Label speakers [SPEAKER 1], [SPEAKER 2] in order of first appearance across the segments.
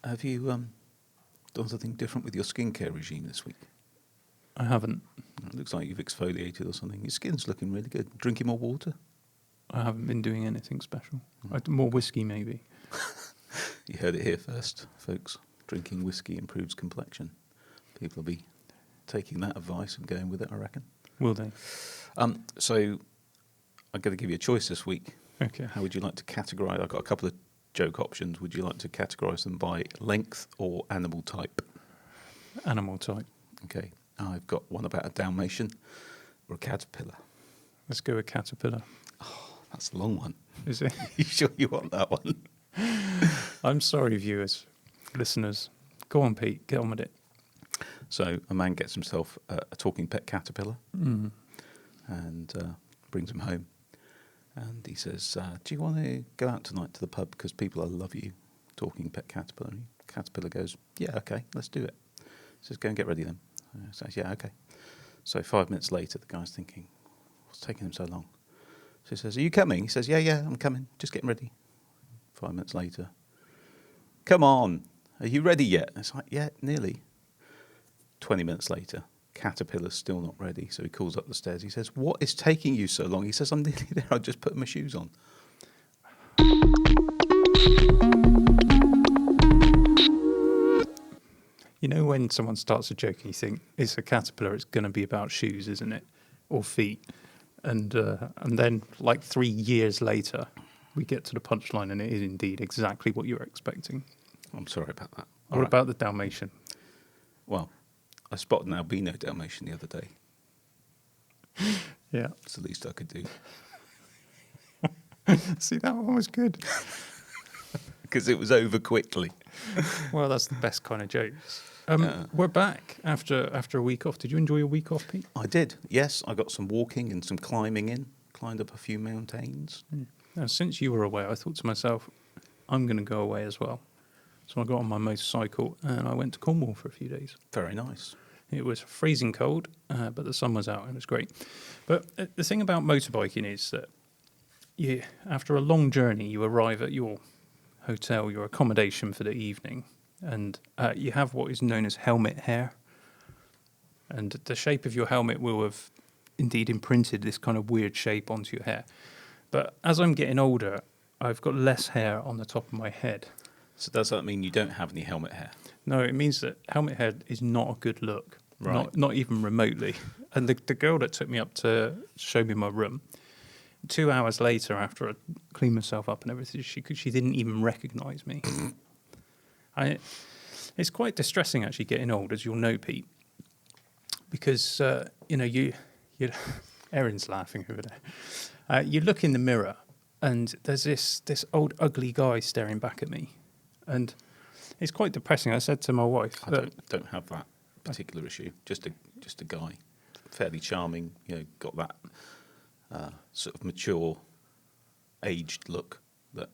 [SPEAKER 1] have you done something different with your skincare regime this week?
[SPEAKER 2] I haven't.
[SPEAKER 1] It looks like you've exfoliated or something. Your skin's looking really good. Drinking more water?
[SPEAKER 2] I haven't been doing anything special. More whiskey, maybe.
[SPEAKER 1] You heard it here first, folks. Drinking whiskey improves complexion. People will be taking that advice and going with it, I reckon.
[SPEAKER 2] Will they?
[SPEAKER 1] So I'm going to give you a choice this week.
[SPEAKER 2] Okay.
[SPEAKER 1] How would you like to categorise? I've got a couple of joke options. Would you like to categorise them by length or animal type?
[SPEAKER 2] Animal type.
[SPEAKER 1] Okay. I've got one about a Dalmatian or a caterpillar.
[SPEAKER 2] Let's go with caterpillar.
[SPEAKER 1] Oh, that's a long one.
[SPEAKER 2] Is it?
[SPEAKER 1] You sure you want that one?
[SPEAKER 2] I'm sorry, viewers, listeners. Go on, Pete. Get on with it.
[SPEAKER 1] So a man gets himself a talking pet caterpillar and brings him home. And he says, do you want to go out tonight to the pub because people love you, talking pet caterpillar? And caterpillar goes, yeah, okay, let's do it. He says, go and get ready then. He says, yeah, okay. So 5 minutes later, the guy's thinking, what's taking him so long? So he says, are you coming? He says, yeah, I'm coming, just getting ready. 5 minutes later, come on, are you ready yet? And it's like, yeah, nearly. 20 minutes later, caterpillar's still not ready. So he calls up the stairs. He says, what is taking you so long? He says, I'm nearly there. I just put my shoes on.
[SPEAKER 2] You know when someone starts a joke and you think, it's a caterpillar, it's going to be about shoes, isn't it? Or feet. And then, like 3 years later, we get to the punchline and it is indeed exactly what you were expecting.
[SPEAKER 1] I'm sorry about that.
[SPEAKER 2] What about the Dalmatian?
[SPEAKER 1] Well, I spotted an albino Dalmatian the other day.
[SPEAKER 2] Yeah.
[SPEAKER 1] It's the least I could do.
[SPEAKER 2] See, that one was good.
[SPEAKER 1] Because it was over quickly.
[SPEAKER 2] Well, that's the best kind of jokes. We're back after a week off. Did you enjoy your week off, Pete?
[SPEAKER 1] I did, yes. I got some walking and some climbing in. Climbed up a few mountains.
[SPEAKER 2] Now, since you were away, I thought to myself, I'm going to go away as well. So I got on my motorcycle and I went to Cornwall for a few days.
[SPEAKER 1] Very nice.
[SPEAKER 2] It was freezing cold, but the sun was out and it was great. But the thing about motorbiking is that after a long journey, you arrive at your hotel, your accommodation for the evening, and you have what is known as helmet hair. And the shape of your helmet will have indeed imprinted this kind of weird shape onto your hair. But as I'm getting older, I've got less hair on the top of my head.
[SPEAKER 1] So does that mean you don't have any helmet hair?
[SPEAKER 2] No, it means that helmet hair is not a good look,
[SPEAKER 1] Right.
[SPEAKER 2] not even remotely. And the girl that took me up to show me my room, 2 hours later, after I cleaned myself up and everything, she didn't even recognise me. It's quite distressing actually getting old, as you'll know, Pete, because you Erin's laughing over there. You look in the mirror, and there's this old ugly guy staring back at me. And it's quite depressing. I said to my wife,
[SPEAKER 1] I don't have that particular issue. Just a guy, fairly charming. Got that sort of mature, aged look that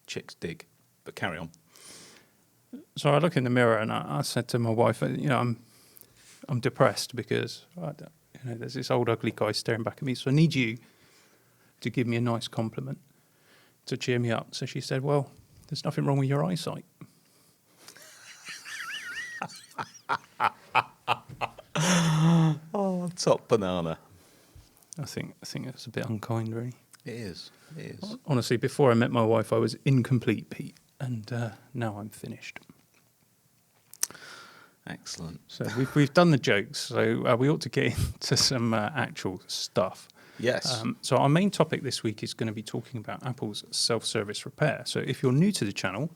[SPEAKER 1] chicks dig. But carry on.
[SPEAKER 2] So I look in the mirror and I said to my wife, I'm depressed because there's this old ugly guy staring back at me. So I need you to give me a nice compliment to cheer me up. So she said, well, there's nothing wrong with your eyesight.
[SPEAKER 1] Oh, top banana.
[SPEAKER 2] I think it's a bit unkind, really.
[SPEAKER 1] It is.
[SPEAKER 2] Honestly, before I met my wife, I was incomplete, Pete, and now I'm finished.
[SPEAKER 1] Excellent.
[SPEAKER 2] So we've done the jokes, so we ought to get into some actual stuff.
[SPEAKER 1] Yes.
[SPEAKER 2] So our main topic this week is going to be talking about Apple's self-service repair. So if you're new to the channel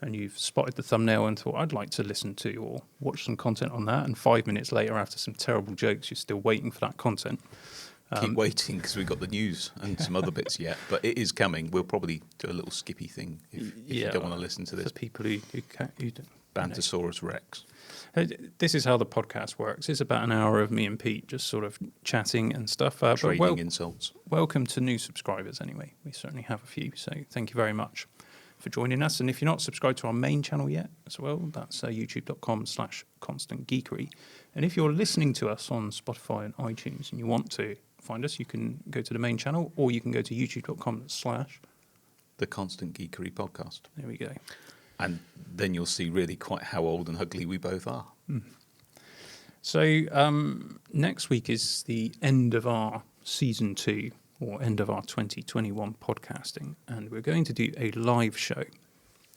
[SPEAKER 2] and you've spotted the thumbnail and thought, I'd like to listen to or watch some content on that, and 5 minutes later after some terrible jokes, you're still waiting for that content.
[SPEAKER 1] Keep waiting because we've got the news and some other bits yet, but it is coming. We'll probably do a little skippy thing if you don't want to listen to this.
[SPEAKER 2] For people who don't.
[SPEAKER 1] Bantosaurus Rex.
[SPEAKER 2] This is how the podcast works. It's about an hour of me and Pete just sort of chatting and stuff.
[SPEAKER 1] Trading insults.
[SPEAKER 2] Welcome to new subscribers anyway. We certainly have a few, so thank you very much for joining us. And if you're not subscribed to our main channel yet as well, that's youtube.com/constantgeekery. And if you're listening to us on Spotify and iTunes and you want to find us, you can go to the main channel or you can go to youtube.com/
[SPEAKER 1] The Constant Geekery Podcast.
[SPEAKER 2] There we go.
[SPEAKER 1] And then you'll see really quite how old and ugly we both are.
[SPEAKER 2] So next week is the end of our season 2, or end of our 2021 podcasting, and we're going to do a live show.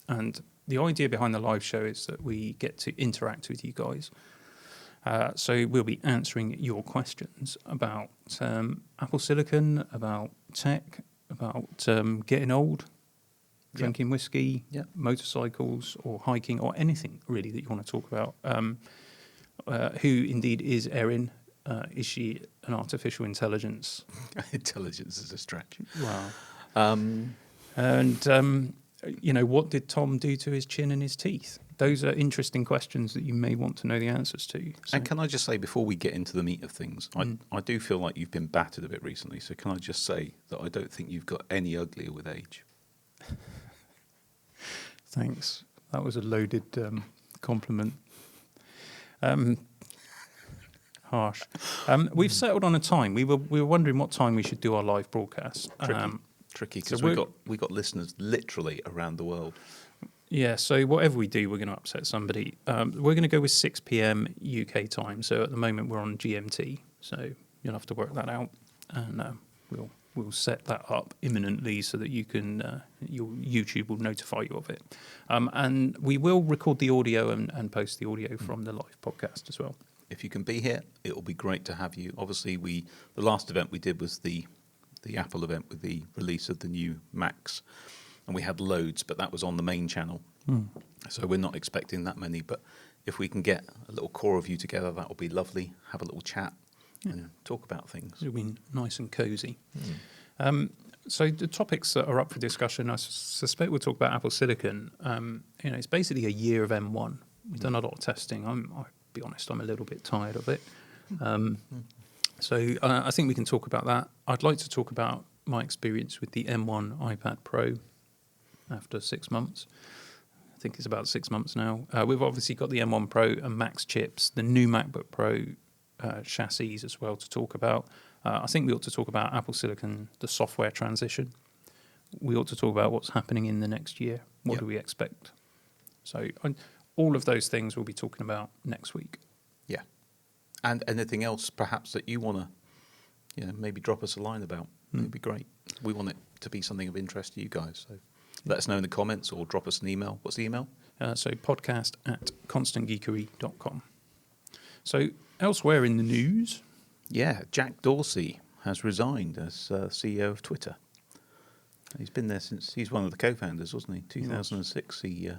[SPEAKER 2] And the idea behind the live show is that we get to interact with you guys. So we'll be answering your questions about Apple Silicon, about tech, about getting old, drinking whiskey, motorcycles, or hiking, or anything really that you want to talk about. Who indeed is Erin? Is she an artificial intelligence?
[SPEAKER 1] Intelligence is a stretch.
[SPEAKER 2] Wow. What did Tom do to his chin and his teeth? Those are interesting questions that you may want to know the answers to. So.
[SPEAKER 1] And can I just say, before we get into the meat of things, I do feel like you've been battered a bit recently. So can I just say that I don't think you've got any uglier with age.
[SPEAKER 2] Thanks. That was a loaded compliment. Harsh. We've settled on a time. We were wondering what time we should do our live broadcast.
[SPEAKER 1] Tricky because
[SPEAKER 2] so
[SPEAKER 1] we got listeners literally around the world.
[SPEAKER 2] Yeah, so whatever we do, we're going to upset somebody. We're going to go with 6 p.m. UK time. So at the moment we're on GMT. So you'll have to work that out, and we'll set that up imminently so that you can your YouTube will notify you of it. And we will record the audio and post the audio from the live podcast as well.
[SPEAKER 1] If you can be here, it will be great to have you. Obviously, the last event we did was the Apple event with the release of the new Macs, and we had loads, but that was on the main channel. So we're not expecting that many, but if we can get a little core of you together, that will be lovely. Have a little chat and talk about things.
[SPEAKER 2] It'll be nice and cosy. So the topics that are up for discussion, I suspect we'll talk about Apple Silicon. It's basically a year of M1. We've done a lot of testing. I'll be honest, I'm a little bit tired of it. So I think we can talk about that. I'd like to talk about my experience with the M1 iPad Pro after 6 months. I think it's about 6 months now. We've obviously got the M1 Pro and Max chips, the new MacBook Pro chassis as well to talk about. I think we ought to talk about Apple Silicon, the software transition. We ought to talk about what's happening in the next year. What do we expect? So all of those things we'll be talking about next week.
[SPEAKER 1] Yeah. And anything else perhaps that you want to maybe drop us a line about. It'd be great. We want it to be something of interest to you guys. So let us know in the comments or drop us an email. What's the email?
[SPEAKER 2] So podcast@constantgeekery.com. So elsewhere in the news.
[SPEAKER 1] Yeah, Jack Dorsey has resigned as CEO of Twitter. He's been there since, he's one of the co-founders, wasn't he? 2006, he's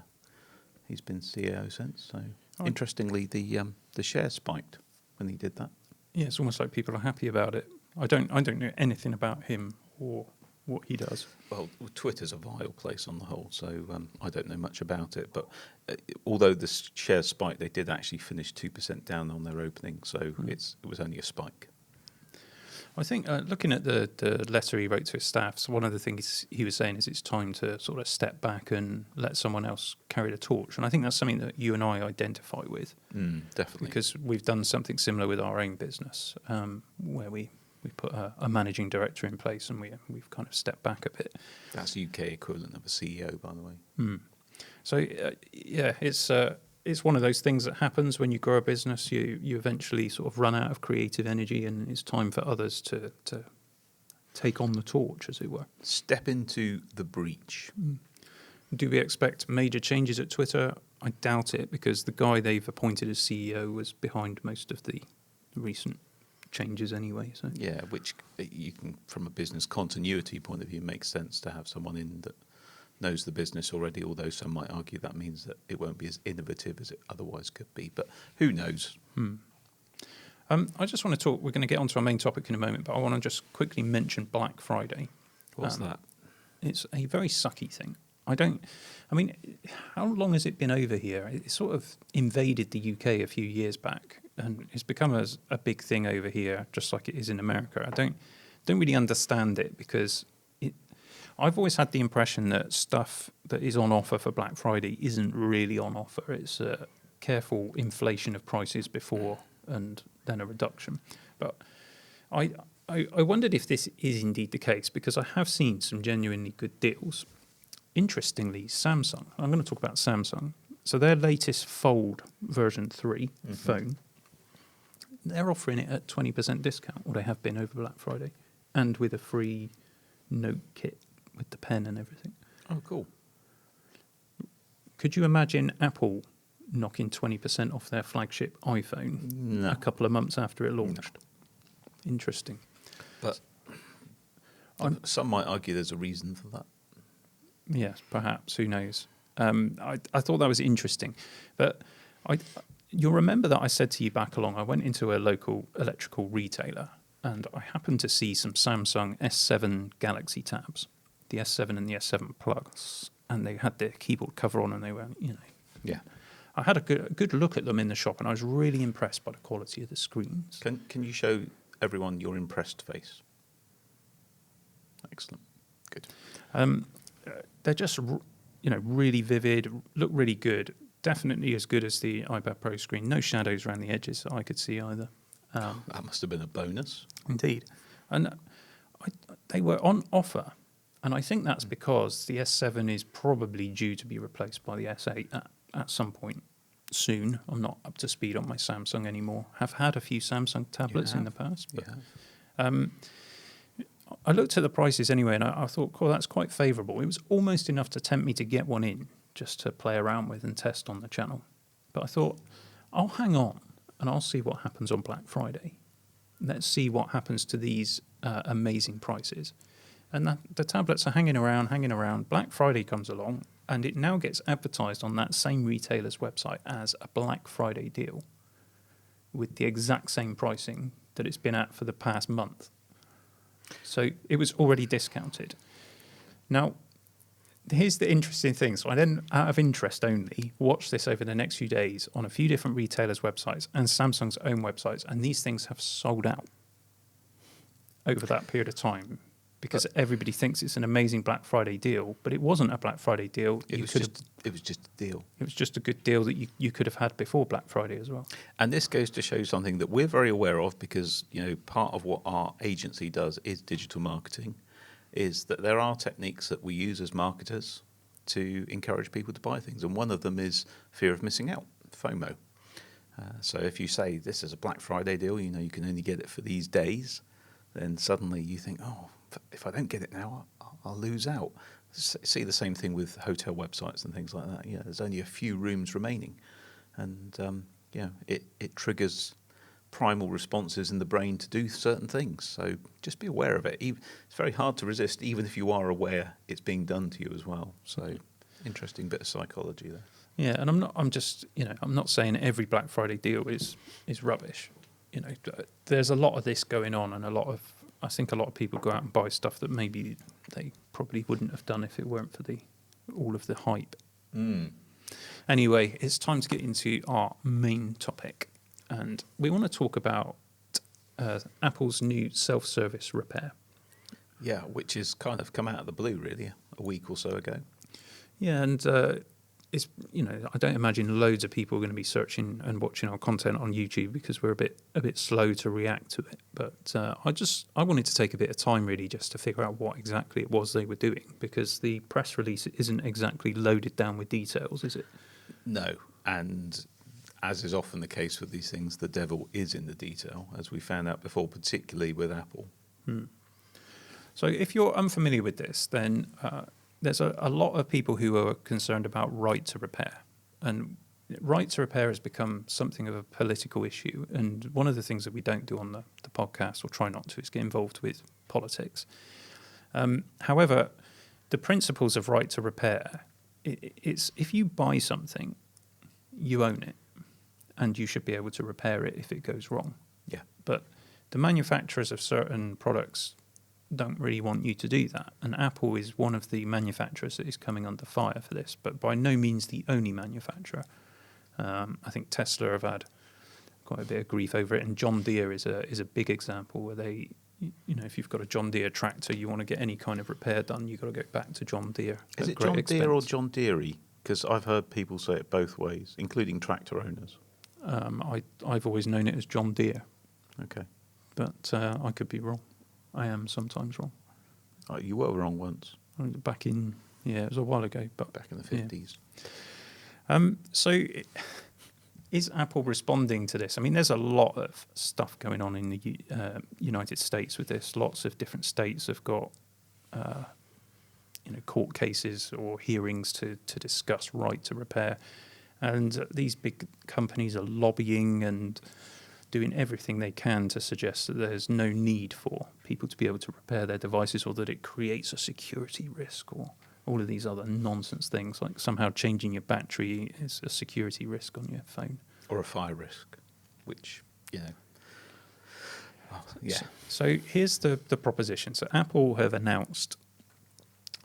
[SPEAKER 1] been CEO since. So interestingly, the shares spiked when he did that. Yeah,
[SPEAKER 2] it's almost like people are happy about it. I don't know anything about him or what he does.
[SPEAKER 1] Well, Twitter's a vile place on the whole, so I don't know much about it. But although the shares spiked, they did actually finish 2% down on their opening, so it was only a spike.
[SPEAKER 2] I think looking at the letter he wrote to his staff, so one of the things he was saying is it's time to sort of step back and let someone else carry the torch. And I think that's something that you and I identify with.
[SPEAKER 1] Definitely.
[SPEAKER 2] Because we've done something similar with our own business, where we put a managing director in place and we've kind of stepped back a bit.
[SPEAKER 1] That's UK equivalent of a CEO, by the way.
[SPEAKER 2] So, it's one of those things that happens when you grow a business. You eventually sort of run out of creative energy, and it's time for others to take on the torch, as it were.
[SPEAKER 1] Step into the breach.
[SPEAKER 2] Do we expect major changes at Twitter? I doubt it, because the guy they've appointed as CEO was behind most of the recent changes anyway. So
[SPEAKER 1] yeah, which you can, from a business continuity point of view, makes sense to have someone in that knows the business already, although some might argue that means that it won't be as innovative as it otherwise could be. But who knows?
[SPEAKER 2] I just want to talk, we're going to get onto our main topic in a moment, but I want to just quickly mention Black Friday.
[SPEAKER 1] What's that?
[SPEAKER 2] It's a very sucky thing. How long has it been over here? It sort of invaded the UK a few years back, and it's become a big thing over here, just like it is in America. I don't really understand it, because I've always had the impression that stuff that is on offer for Black Friday isn't really on offer. It's a careful inflation of prices before and then a reduction. But I wondered if this is indeed the case, because I have seen some genuinely good deals. interestingly, Samsung, I'm going to talk about Samsung. So their latest Fold version 3 phone, they're offering it at 20% discount, or they have been over Black Friday, and with a free note kit with the pen and everything.
[SPEAKER 1] Oh, cool.
[SPEAKER 2] Could you imagine Apple knocking 20% off their flagship iPhone
[SPEAKER 1] No.
[SPEAKER 2] a couple of months after it launched? Interesting.
[SPEAKER 1] But some might argue there's a reason for that.
[SPEAKER 2] Yes, perhaps. Who knows? I thought that was interesting. But you'll remember that I said to you back along, I went into a local electrical retailer and I happened to see some Samsung S7 Galaxy tabs, the S7 and the S7 Plus, and they had their keyboard cover on and they were,
[SPEAKER 1] Yeah.
[SPEAKER 2] I had a good look at them in the shop and I was really impressed by the quality of the screens.
[SPEAKER 1] Can you show everyone your impressed face? Excellent. Good.
[SPEAKER 2] They're just, really vivid, look really good. Definitely as good as the iPad Pro screen. No shadows around the edges that I could see either.
[SPEAKER 1] That must have been a bonus.
[SPEAKER 2] Indeed. And they were on offer. And I think that's because the S7 is probably due to be replaced by the S8 at some point soon. I'm not up to speed on my Samsung anymore. Have had a few Samsung tablets in the past. But, I looked at the prices anyway and I thought, cool, that's quite favourable. It was almost enough to tempt me to get one in just to play around with and test on the channel. But I thought, I'll hang on and I'll see what happens on Black Friday. Let's see what happens to these amazing prices. And the tablets are hanging around. Black Friday comes along and it now gets advertised on that same retailer's website as a Black Friday deal with the exact same pricing that it's been at for the past month. So it was already discounted. Now, here's the interesting thing. So I then, out of interest only, watched this over the next few days on a few different retailers' websites and Samsung's own websites, and these things have sold out over that period of time because everybody thinks it's an amazing Black Friday deal, but it wasn't a Black Friday deal.
[SPEAKER 1] It was just a deal.
[SPEAKER 2] It was just a good deal that you could have had before Black Friday as well.
[SPEAKER 1] And this goes to show something that we're very aware of because, part of what our agency does is digital marketing, is that there are techniques that we use as marketers to encourage people to buy things. And one of them is fear of missing out, FOMO. So if you say this is a Black Friday deal, you can only get it for these days, then suddenly you think, oh, if I don't get it now, I'll lose out. See the same thing with hotel websites and things like that. Yeah, there's only a few rooms remaining. And, it triggers primal responses in the brain to do certain things. So just be aware of it. It's very hard to resist, even if you are aware it's being done to you as well. So interesting bit of psychology there.
[SPEAKER 2] Yeah, and I'm not saying every Black Friday deal is rubbish. There's a lot of this going on, and I think a lot of people go out and buy stuff that maybe they probably wouldn't have done if it weren't for all of the hype. Anyway, it's time to get into our main topic. And we want to talk about Apple's new self-service repair.
[SPEAKER 1] Yeah, which has kind of come out of the blue, really, a week or so ago.
[SPEAKER 2] Yeah, and it's I don't imagine loads of people are going to be searching and watching our content on YouTube because we're a bit slow to react to it. But I wanted to take a bit of time really just to figure out what exactly it was they were doing, because the press release isn't exactly loaded down with details, is it?
[SPEAKER 1] No, and as is often the case with these things, the devil is in the detail, as we found out before, particularly with Apple.
[SPEAKER 2] So if you're unfamiliar with this, then there's a lot of people who are concerned about right to repair. And right to repair has become something of a political issue. And one of the things that we don't do on the podcast, or try not to, is get involved with politics. However, the principles of right to repair, it's if you buy something, you own it. And you should be able to repair it if it goes wrong.
[SPEAKER 1] Yeah.
[SPEAKER 2] But the manufacturers of certain products don't really want you to do that. And Apple is one of the manufacturers that is coming under fire for this, but by no means the only manufacturer. I think Tesla have had quite a bit of grief over it, and John Deere is a big example where they, if you've got a John Deere tractor, you want to get any kind of repair done, you've got to go back to John Deere.
[SPEAKER 1] Is it John Deere or John Deere? Because I've heard people say it both ways, including tractor owners.
[SPEAKER 2] I've always known it as John Deere.
[SPEAKER 1] Okay.
[SPEAKER 2] But I could be wrong. I am sometimes wrong.
[SPEAKER 1] You were wrong once.
[SPEAKER 2] Back in Yeah, it was a while ago, but
[SPEAKER 1] back in the
[SPEAKER 2] yeah.
[SPEAKER 1] 50s.
[SPEAKER 2] Is Apple responding to this? I mean, there's a lot of stuff going on in the United States with this. Lots of different states have got, court cases or hearings to discuss right to repair, and these big companies are lobbying and doing everything they can to suggest that there's no need for people to be able to repair their devices, or that it creates a security risk, or all of these other nonsense things, like somehow changing your battery is a security risk on your phone.
[SPEAKER 1] Or a fire risk, which, yeah.
[SPEAKER 2] So here's the proposition. So Apple have announced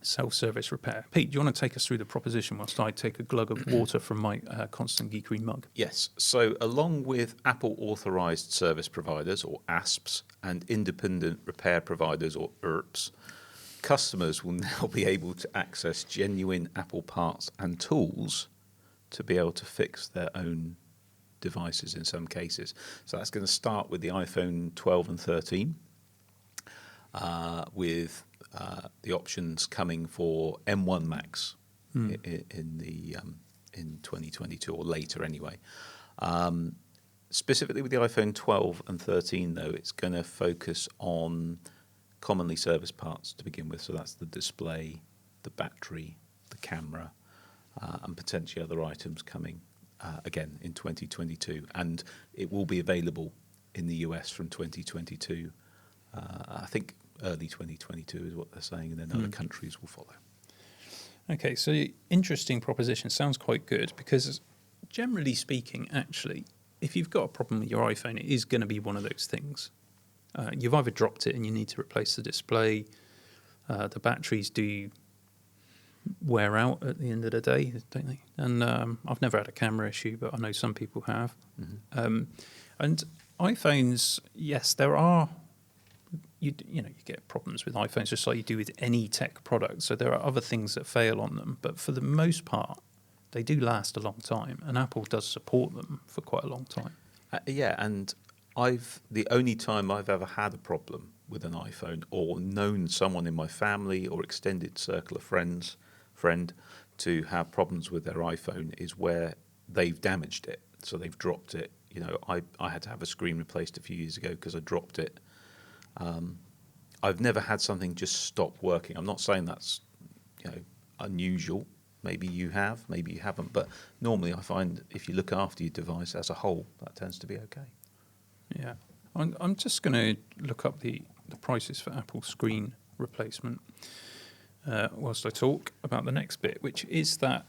[SPEAKER 2] self-service repair. Pete, do you want to take us through the proposition whilst I take a glug of water from my Constant Geekery mug?
[SPEAKER 1] Yes. So along with Apple authorized service providers, or ASPs, and independent repair providers, or IRPs, customers will now be able to access genuine Apple parts and tools to be able to fix their own devices in some cases. So that's going to start with the iPhone 12 and 13, with the options coming for M1 Max in 2022 or later anyway. Specifically with the iPhone 12 and 13, though, it's going to focus on commonly serviced parts to begin with. So that's the display, the battery, the camera, and potentially other items coming again in 2022. And it will be available in the US from 2022. I think early 2022 is what they're saying, and then other countries will follow.
[SPEAKER 2] Okay, so interesting proposition. Sounds quite good, because generally speaking, actually, if you've got a problem with your iPhone, it is going to be one of those things. You've either dropped it and you need to replace the display. The batteries do wear out at the end of the day, don't they? And I've never had a camera issue, but I know some people have. Mm-hmm. And iPhones, yes, there are. You get problems with iPhones just like you do with any tech product. So there are other things that fail on them, but for the most part, they do last a long time, and Apple does support them for quite a long time.
[SPEAKER 1] And the only time I've ever had a problem with an iPhone, or known someone in my family or extended circle of friend to have problems with their iPhone, is where they've damaged it. So they've dropped it. I had to have a screen replaced a few years ago because I dropped it. I've never had something just stop working. I'm not saying that's unusual. Maybe you have, maybe you haven't. But normally I find if you look after your device as a whole, that tends to be okay.
[SPEAKER 2] Yeah. I'm just going to look up the prices for Apple screen replacement whilst I talk about the next bit, which is that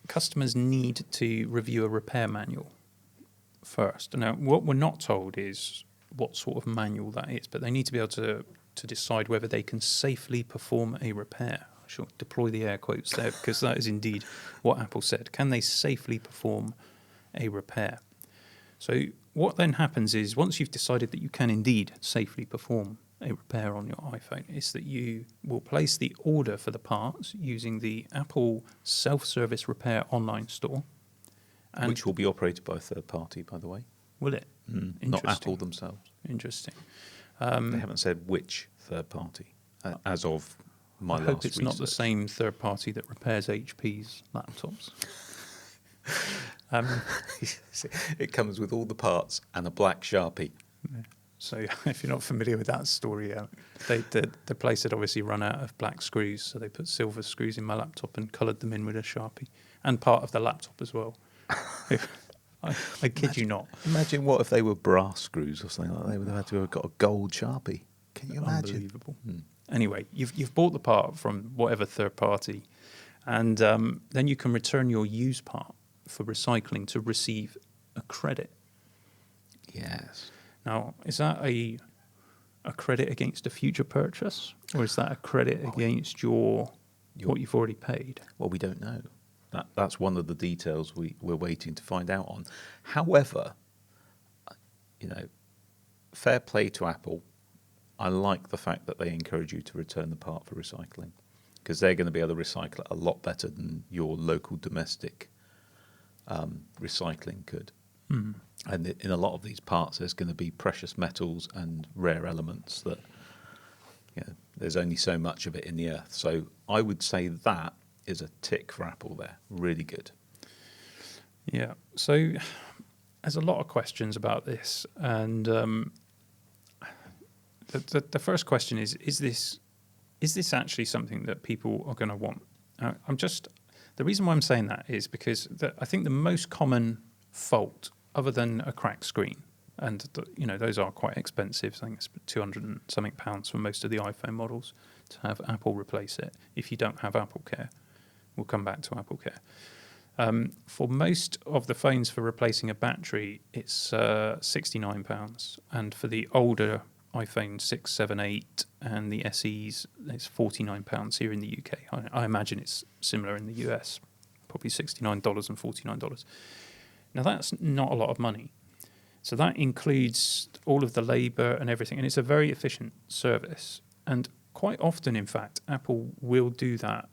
[SPEAKER 2] customers need to review a repair manual first. Now, what we're not told is what sort of manual that is, but they need to be able to decide whether they can safely perform a repair. I should deploy the air quotes there, because that is indeed what Apple said. Can they safely perform a repair? So what then happens is, once you've decided that you can indeed safely perform a repair on your iPhone, is that you will place the order for the parts using the Apple self-service repair online store.
[SPEAKER 1] Which will be operated by a third party, by the way.
[SPEAKER 2] Will it?
[SPEAKER 1] Not Apple themselves.
[SPEAKER 2] Interesting.
[SPEAKER 1] They haven't said which third party as of my last research. I hope
[SPEAKER 2] it's not the same third party that repairs HP's laptops.
[SPEAKER 1] It comes with all the parts and a black Sharpie.
[SPEAKER 2] Yeah. So if you're not familiar with that story, the place had obviously run out of black screws, so they put silver screws in my laptop and coloured them in with a Sharpie, and part of the laptop as well. I kid you not.
[SPEAKER 1] Imagine what if they were brass screws or something like that. They would have had to have got a gold Sharpie. Can you imagine?
[SPEAKER 2] Unbelievable. Anyway, you've bought the part from whatever third party, and then you can return your used part for recycling to receive a credit.
[SPEAKER 1] Yes.
[SPEAKER 2] Now, is that a credit against a future purchase, or is that a credit against what you've already paid?
[SPEAKER 1] Well, we don't know. That's one of the details we're waiting to find out on. However, fair play to Apple. I like the fact that they encourage you to return the part for recycling, because they're going to be able to recycle it a lot better than your local domestic recycling could. Mm. And in a lot of these parts, there's going to be precious metals and rare elements that There's only so much of it in the earth. So I would say that is a tick for Apple there. Really good.
[SPEAKER 2] Yeah. So there's a lot of questions about this, and the first question is this actually something that people are going to want? The reason why I'm saying that is because I think the most common fault, other than a cracked screen, and those are quite expensive. I think it's 200 and something pounds for most of the iPhone models to have Apple replace it. If you don't have Apple Care, we'll come back to Apple Care. For most of the phones, for replacing a battery, it's £69, and for the older iPhone 6, 7, 8 and the SEs, it's £49 here in the UK. I imagine it's similar in the US, probably $69 and $49. Now that's not a lot of money. So that includes all of the labour and everything, and it's a very efficient service. And quite often, in fact, Apple will do that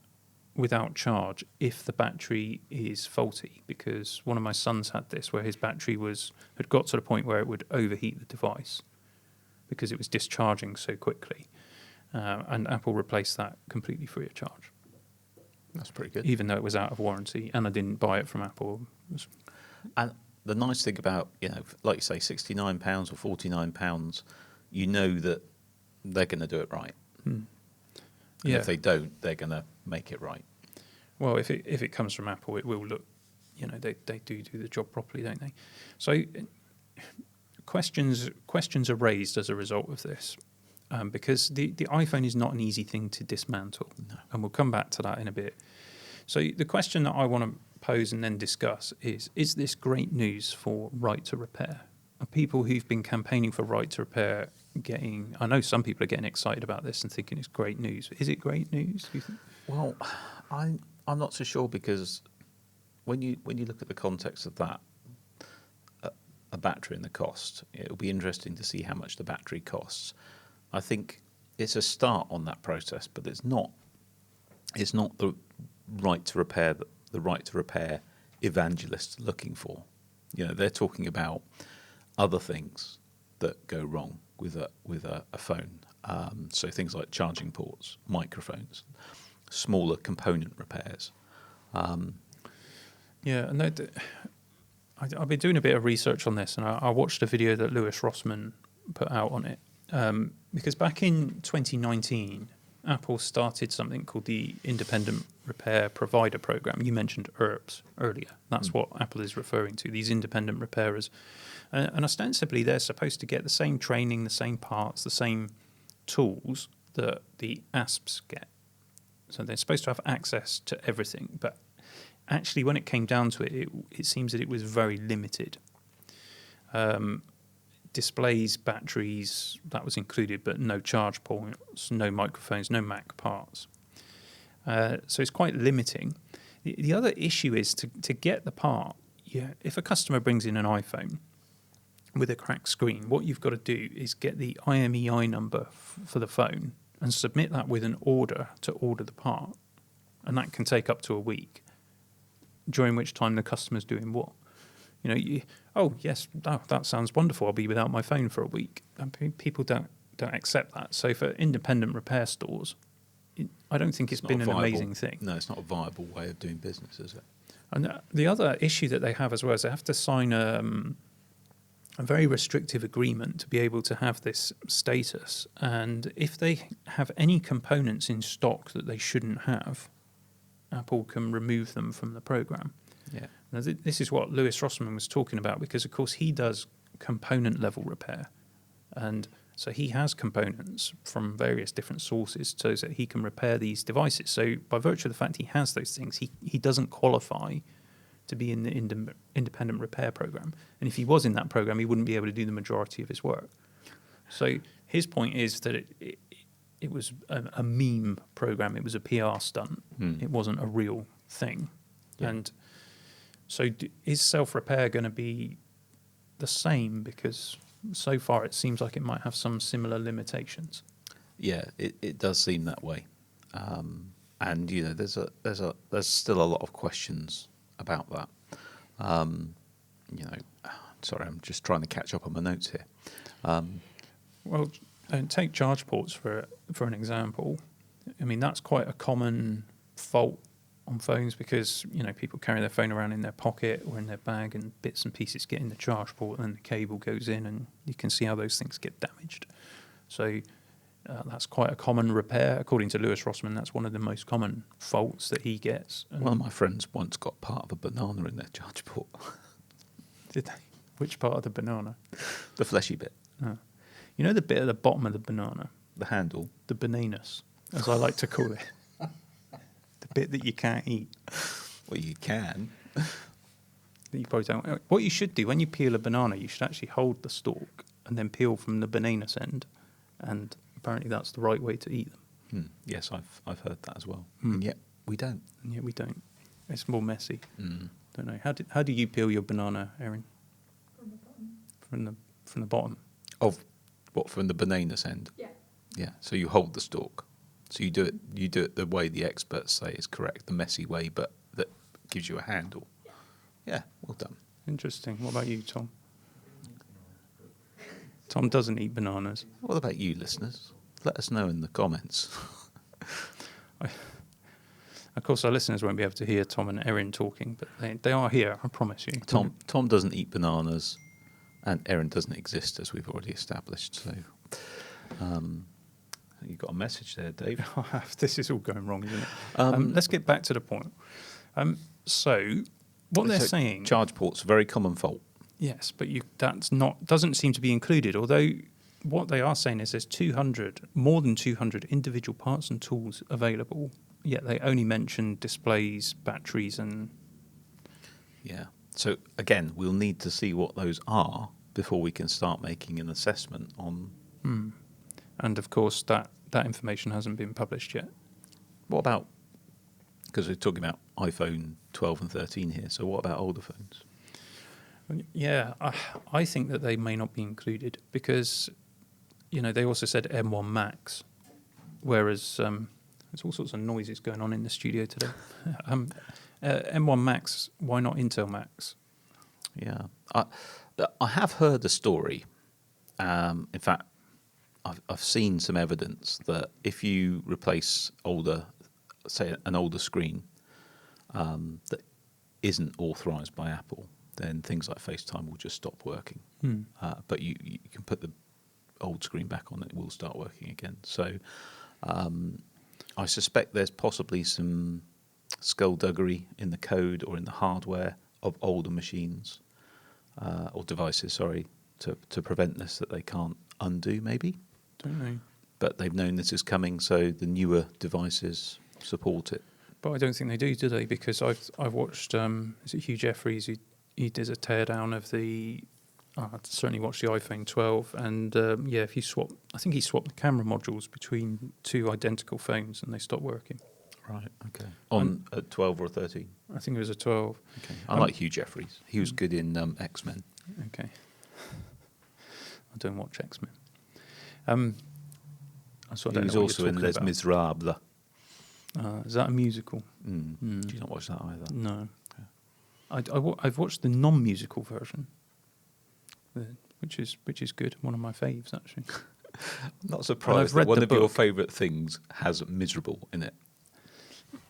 [SPEAKER 2] without charge if the battery is faulty, because one of my sons had this where his battery had got to the point where it would overheat the device because it was discharging so quickly, and Apple replaced that completely free of charge.
[SPEAKER 1] That's pretty good.
[SPEAKER 2] Even though it was out of warranty, and I didn't buy it from Apple.
[SPEAKER 1] And the nice thing about, like you say, £69 or £49, you know that they're going to do it right. And if they don't, they're going to make it right.
[SPEAKER 2] Well, if it comes from Apple, it will look, they do the job properly, don't they? So questions are raised as a result of this, because the iPhone is not an easy thing to dismantle.
[SPEAKER 1] No.
[SPEAKER 2] And we'll come back to that in a bit. So the question that I want to pose and then discuss is this great news for right to repair? Are people who've been campaigning for right to repair I know some people are getting excited about this and thinking it's great news. Is it great news, do you think?
[SPEAKER 1] Well, I'm not so sure, because when you look at the context of that, a battery and the cost, it'll be interesting to see how much the battery costs. I think it's a start on that process, but it's not the right to repair that the right to repair evangelists looking for. They're talking about other things that go wrong with a phone. So things like charging ports, microphones, smaller component repairs.
[SPEAKER 2] I've been doing a bit of research on this, and I watched a video that Lewis Rossman put out on it, because back in 2019, Apple started something called the Independent Repair Provider Program. You mentioned ERPs earlier. That's what Apple is referring to, these independent repairers. And ostensibly, they're supposed to get the same training, the same parts, the same tools that the ASPs get. So they're supposed to have access to everything. But actually, when it came down to it, it seems that it was very limited. Displays, batteries, that was included, but no charge ports, no microphones, no Mac parts. So it's quite limiting. The other issue is to get the part. If a customer brings in an iPhone with a cracked screen, what you've got to do is get the IMEI number for the phone and submit that with an order to order the part. And that can take up to a week, during which time the customer's doing what? That sounds wonderful. I'll be without my phone for a week. People don't accept that. So for independent repair stores, I don't think it's been an amazing thing.
[SPEAKER 1] No, it's not a viable way of doing business, is it?
[SPEAKER 2] And the other issue that they have as well is they have to sign a very restrictive agreement to be able to have this status. And if they have any components in stock that they shouldn't have, Apple can remove them from the program.
[SPEAKER 1] Yeah.
[SPEAKER 2] Now, this is what Lewis Rossman was talking about, because, of course, he does component level repair. And so he has components from various different sources so that he can repair these devices. So by virtue of the fact he has those things, he doesn't qualify to be in the independent repair program. And if he was in that program, he wouldn't be able to do the majority of his work. So his point is that it was a meme program. It was a PR stunt. It wasn't a real thing. Yeah. And so is self-repair going to be the same? Because so far it seems like it might have some similar limitations.
[SPEAKER 1] Yeah, it does seem that way. And there's still a lot of questions about that. Sorry, I'm just trying to catch up on my notes here.
[SPEAKER 2] Well, And take charge ports for an example. I mean, that's quite a common fault on phones because, people carry their phone around in their pocket or in their bag and bits and pieces get in the charge port and the cable goes in and you can see how those things get damaged. So that's quite a common repair. According to Lewis Rossman, that's one of the most common faults that he gets. And
[SPEAKER 1] One of my friends once got part of a banana in their charge port.
[SPEAKER 2] did they? Which part of the banana?
[SPEAKER 1] The fleshy bit.
[SPEAKER 2] Oh. You know the bit at the bottom of the banana?
[SPEAKER 1] The handle.
[SPEAKER 2] The bananas, as I like to call it. The bit that you can't eat.
[SPEAKER 1] Well, you can.
[SPEAKER 2] That you probably don't. What you should do when you peel a banana, you should actually hold the stalk and then peel from the bananas end. And apparently that's the right way to eat them.
[SPEAKER 1] Yes, I've heard that as well.
[SPEAKER 2] Mm.
[SPEAKER 1] And yet we don't.
[SPEAKER 2] And yet we don't. It's more messy.
[SPEAKER 1] Mm.
[SPEAKER 2] Don't know. How do you peel your banana, Erin?
[SPEAKER 3] From the bottom.
[SPEAKER 2] From the bottom.
[SPEAKER 1] Of what, from the bananas end?
[SPEAKER 3] Yeah.
[SPEAKER 1] Yeah. So you hold the stalk. So you do it the way the experts say is correct, the messy way, but that gives you a handle. Yeah, well done.
[SPEAKER 2] Interesting. What about you, Tom? Tom doesn't eat bananas.
[SPEAKER 1] What about you, listeners? Let us know in the comments.
[SPEAKER 2] Of course, our listeners won't be able to hear Tom and Erin talking, but they are here, I promise you.
[SPEAKER 1] Tom doesn't eat bananas, and Erin doesn't exist, as we've already established. So you've got a message there, Dave.
[SPEAKER 2] This is all going wrong, isn't it? Let's get back to the point. So what they're saying...
[SPEAKER 1] Charge ports, a very common fault.
[SPEAKER 2] Yes, but doesn't seem to be included, although what they are saying is there's more than 200 individual parts and tools available, yet they only mention displays, batteries and...
[SPEAKER 1] Yeah. So again, we'll need to see what those are before we can start making an assessment on...
[SPEAKER 2] And of course, that information hasn't been published yet.
[SPEAKER 1] What about... Because we're talking about iPhone 12 and 13 here, so what about older phones?
[SPEAKER 2] Yeah, I think that they may not be included because, they also said M1 Max, whereas there's all sorts of noises going on in the studio today. M1 Max, why not Intel Max?
[SPEAKER 1] Yeah. I have heard a story. In fact, I've seen some evidence that if you replace an older screen that isn't authorized by Apple, then things like FaceTime will just stop working. But you can put the old screen back on and it will start working again. So I suspect there's possibly some skullduggery in the code or in the hardware of older machines or devices, to prevent this that they can't undo, maybe.
[SPEAKER 2] Don't know.
[SPEAKER 1] But they've known this is coming, so the newer devices support it.
[SPEAKER 2] But I don't think they do they? Because I've watched, is it Hugh Jeffries? He did a teardown of the... I certainly watched the iPhone 12, and if you swap... I think he swapped the camera modules between two identical phones, and they stopped working.
[SPEAKER 1] Right, okay. On a 12 or a 13?
[SPEAKER 2] I think it was a 12.
[SPEAKER 1] Okay. I like Hugh Jeffries. He was good in X-Men.
[SPEAKER 2] Okay. I don't watch X-Men.
[SPEAKER 1] He was also in Les Miserables.
[SPEAKER 2] Is that a musical?
[SPEAKER 1] Do you not watch that either?
[SPEAKER 2] No. I've watched the non-musical version, which is good. One of my faves, actually.
[SPEAKER 1] I'm not surprised that one of your favourite things has miserable in it.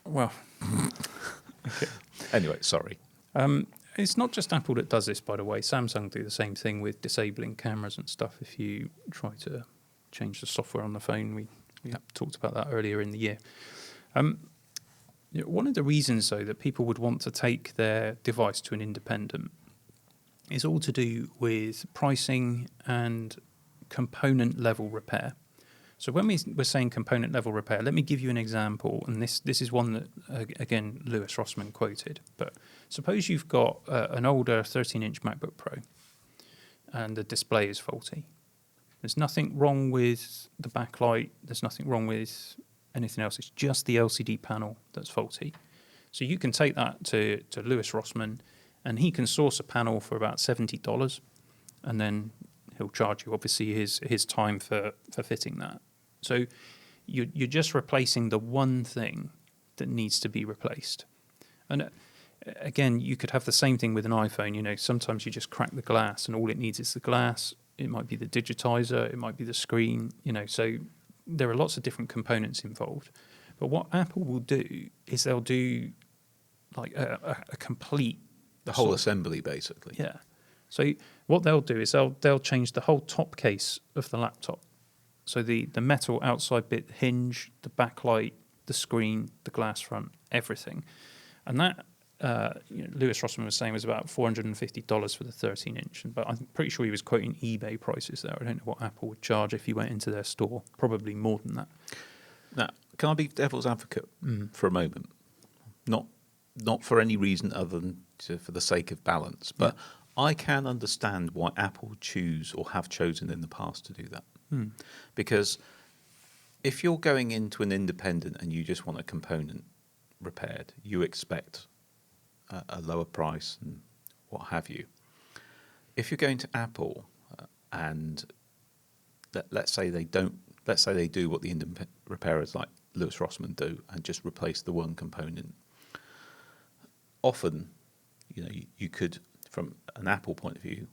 [SPEAKER 2] Well, okay.
[SPEAKER 1] Anyway, sorry.
[SPEAKER 2] It's not just Apple that does this, by the way. Samsung do the same thing with disabling cameras and stuff. If you try to change the software on the phone, we talked about that earlier in the year. One of the reasons, though, that people would want to take their device to an independent is all to do with pricing and component level repair. So when we're saying component level repair, let me give you an example, and this is one that, again, Lewis Rossman quoted. But suppose you've got an older 13-inch MacBook Pro and the display is faulty. There's nothing wrong with the backlight. There's nothing wrong with anything else. It's just the LCD panel that's faulty. So you can take that to Lewis Rossman, and he can source a panel for about $70, and then he'll charge you, obviously, his time for fitting that. So you're just replacing the one thing that needs to be replaced. And again, you could have the same thing with an iPhone. Sometimes you just crack the glass, and all it needs is the glass. it might be the digitizer, it might be the screen, so there are lots of different components involved. But what Apple will do is they'll do like a complete...
[SPEAKER 1] The whole assembly, basically.
[SPEAKER 2] Yeah. So what they'll do is they'll change the whole top case of the laptop. So the metal outside bit, the hinge, the backlight, the screen, the glass front, everything. And that, Lewis Rossman was saying, was about $450 for the 13-inch. But I'm pretty sure he was quoting eBay prices there. I don't know what Apple would charge if you went into their store. Probably more than that.
[SPEAKER 1] Now, can I be devil's advocate for a moment? Not for any reason other than for the sake of balance, but I can understand why Apple choose or have chosen in the past to do that. Because if you're going into an independent and you just want a component repaired, you expect a lower price and what have you. If you're going to Apple and let's say they do what the independent repairers like Lewis Rossman do and just replace the one component. Often, you could, from an Apple point of view,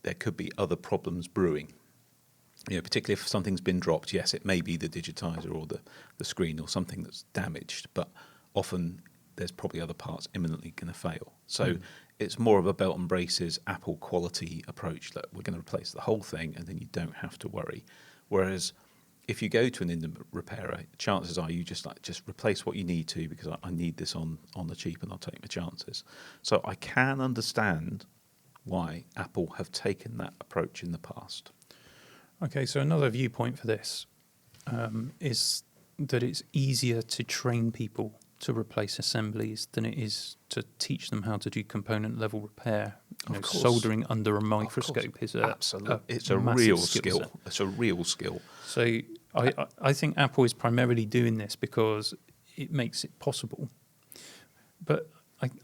[SPEAKER 1] there could be other problems brewing. Particularly if something's been dropped, yes, it may be the digitizer or the screen or something that's damaged, but often there's probably other parts imminently going to fail. So it's more of a belt and braces Apple quality approach that we're going to replace the whole thing and then you don't have to worry. Whereas if you go to an independent repairer, chances are you just replace what you need to because I need this on the cheap and I'll take my chances. So I can understand why Apple have taken that approach in the past.
[SPEAKER 2] Okay, so another viewpoint for this is that it's easier to train people to replace assemblies than it is to teach them how to do component level repair. Soldering under a microscope is
[SPEAKER 1] it's a real skill. It's a real skill.
[SPEAKER 2] So I think Apple is primarily doing this because it makes it possible. But